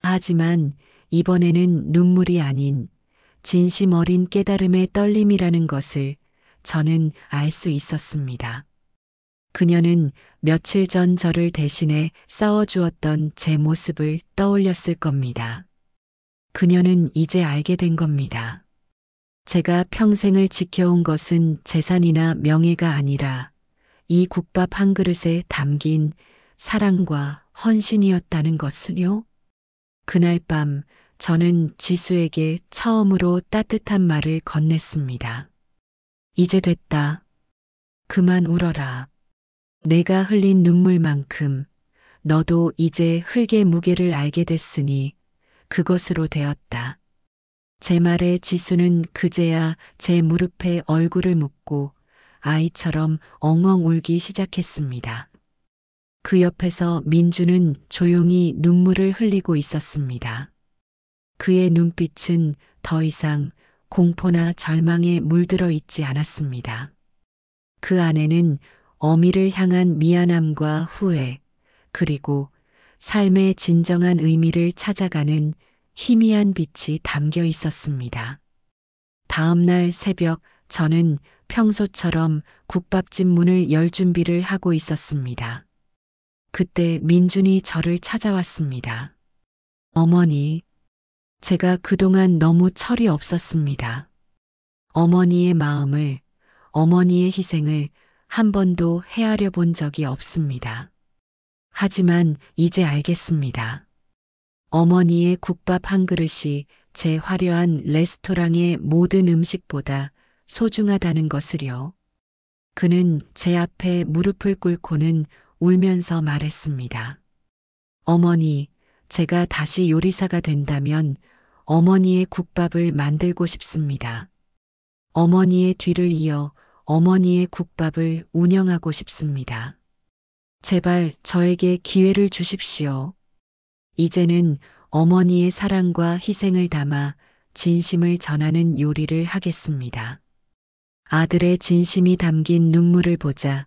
하지만 이번에는 눈물이 아닌 진심 어린 깨달음의 떨림이라는 것을 저는 알 수 있었습니다. 그녀는 며칠 전 저를 대신해 싸워주었던 제 모습을 떠올렸을 겁니다. 그녀는 이제 알게 된 겁니다. 제가 평생을 지켜온 것은 재산이나 명예가 아니라 이 국밥 한 그릇에 담긴 사랑과 헌신이었다는 것은요. 그날 밤 저는 지수에게 처음으로 따뜻한 말을 건넸습니다. 이제 됐다. 그만 울어라. 내가 흘린 눈물만큼 너도 이제 흙의 무게를 알게 됐으니 그것으로 되었다. 제 말에 지수는 그제야 제 무릎에 얼굴을 묻고 아이처럼 엉엉 울기 시작했습니다. 그 옆에서 민주는 조용히 눈물을 흘리고 있었습니다. 그의 눈빛은 더 이상 공포나 절망에 물들어 있지 않았습니다. 그 안에는 어미를 향한 미안함과 후회, 그리고 삶의 진정한 의미를 찾아가는 희미한 빛이 담겨 있었습니다. 다음 날 새벽 저는 평소처럼 국밥집 문을 열 준비를 하고 있었습니다. 그때 민준이 저를 찾아왔습니다. 어머니, 제가 그동안 너무 철이 없었습니다. 어머니의 마음을, 어머니의 희생을 한 번도 헤아려 본 적이 없습니다. 하지만 이제 알겠습니다. 어머니의 국밥 한 그릇이 제 화려한 레스토랑의 모든 음식보다 소중하다는 것을요. 그는 제 앞에 무릎을 꿇고는 울면서 말했습니다. 어머니, 제가 다시 요리사가 된다면 어머니의 국밥을 만들고 싶습니다. 어머니의 뒤를 이어 어머니의 국밥을 운영하고 싶습니다. 제발 저에게 기회를 주십시오. 이제는 어머니의 사랑과 희생을 담아 진심을 전하는 요리를 하겠습니다. 아들의 진심이 담긴 눈물을 보자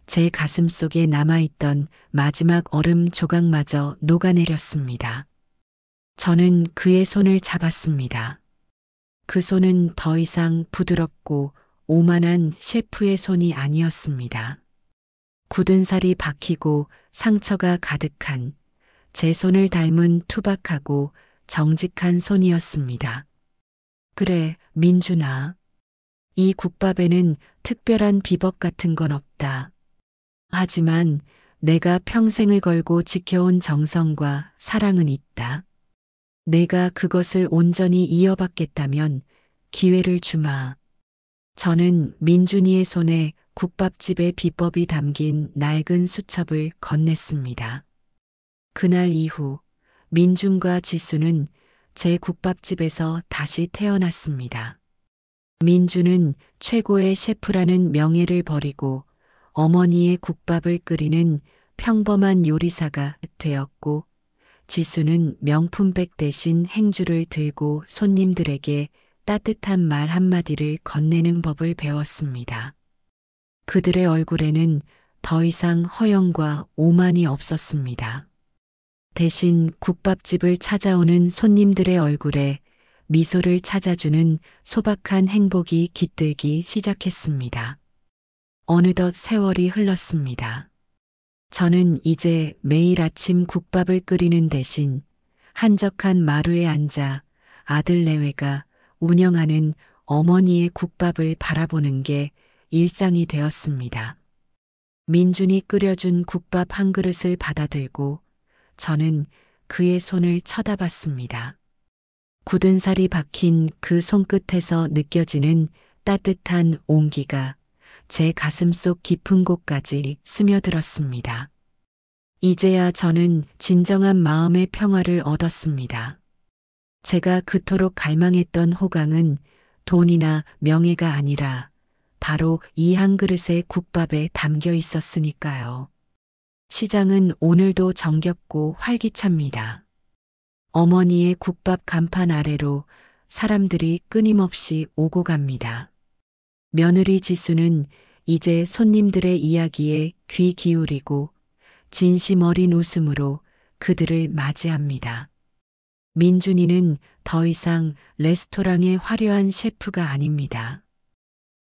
제 가슴 속에 남아있던 마지막 얼음 조각마저 녹아내렸습니다. 저는 그의 손을 잡았습니다. 그 손은 더 이상 부드럽고 오만한 셰프의 손이 아니었습니다. 굳은 살이 박히고 상처가 가득한 제 손을 닮은 투박하고 정직한 손이었습니다. 그래, 민준아. 이 국밥에는 특별한 비법 같은 건 없다. 하지만 내가 평생을 걸고 지켜온 정성과 사랑은 있다. 내가 그것을 온전히 이어받겠다면 기회를 주마. 저는 민준이의 손에 국밥집의 비법이 담긴 낡은 수첩을 건넸습니다. 그날 이후 민준과 지수는 제 국밥집에서 다시 태어났습니다. 민준은 최고의 셰프라는 명예를 버리고 어머니의 국밥을 끓이는 평범한 요리사가 되었고, 지수는 명품백 대신 행주를 들고 손님들에게 따뜻한 말 한마디를 건네는 법을 배웠습니다. 그들의 얼굴에는 더 이상 허영과 오만이 없었습니다. 대신 국밥집을 찾아오는 손님들의 얼굴에 미소를 찾아주는 소박한 행복이 깃들기 시작했습니다. 어느덧 세월이 흘렀습니다. 저는 이제 매일 아침 국밥을 끓이는 대신 한적한 마루에 앉아 아들 내외가 운영하는 어머니의 국밥을 바라보는 게 일상이 되었습니다. 민준이 끓여준 국밥 한 그릇을 받아들고 저는 그의 손을 쳐다봤습니다. 굳은 살이 박힌 그 손끝에서 느껴지는 따뜻한 온기가 제 가슴 속 깊은 곳까지 스며들었습니다. 이제야 저는 진정한 마음의 평화를 얻었습니다. 제가 그토록 갈망했던 호강은 돈이나 명예가 아니라 바로 이 한 그릇의 국밥에 담겨 있었으니까요. 시장은 오늘도 정겹고 활기찹니다. 어머니의 국밥 간판 아래로 사람들이 끊임없이 오고 갑니다. 며느리 지수는 이제 손님들의 이야기에 귀 기울이고 진심 어린 웃음으로 그들을 맞이합니다. 민준이는 더 이상 레스토랑의 화려한 셰프가 아닙니다.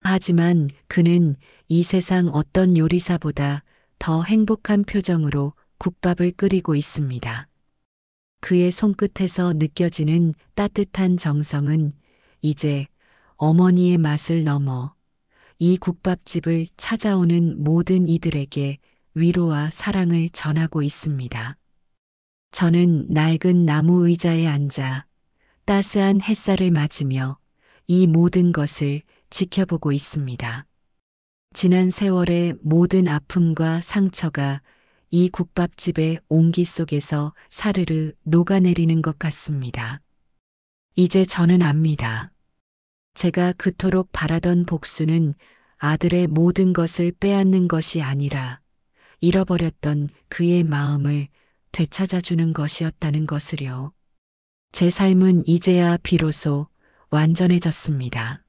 하지만 그는 이 세상 어떤 요리사보다 더 행복한 표정으로 국밥을 끓이고 있습니다. 그의 손끝에서 느껴지는 따뜻한 정성은 이제 어머니의 맛을 넘어 이 국밥집을 찾아오는 모든 이들에게 위로와 사랑을 전하고 있습니다. 저는 낡은 나무 의자에 앉아 따스한 햇살을 맞으며 이 모든 것을 지켜보고 있습니다. 지난 세월의 모든 아픔과 상처가 이 국밥집의 온기 속에서 사르르 녹아내리는 것 같습니다. 이제 저는 압니다. 제가 그토록 바라던 복수는 아들의 모든 것을 빼앗는 것이 아니라 잃어버렸던 그의 마음을 되찾아주는 것이었다는 것을요. 제 삶은 이제야 비로소 완전해졌습니다.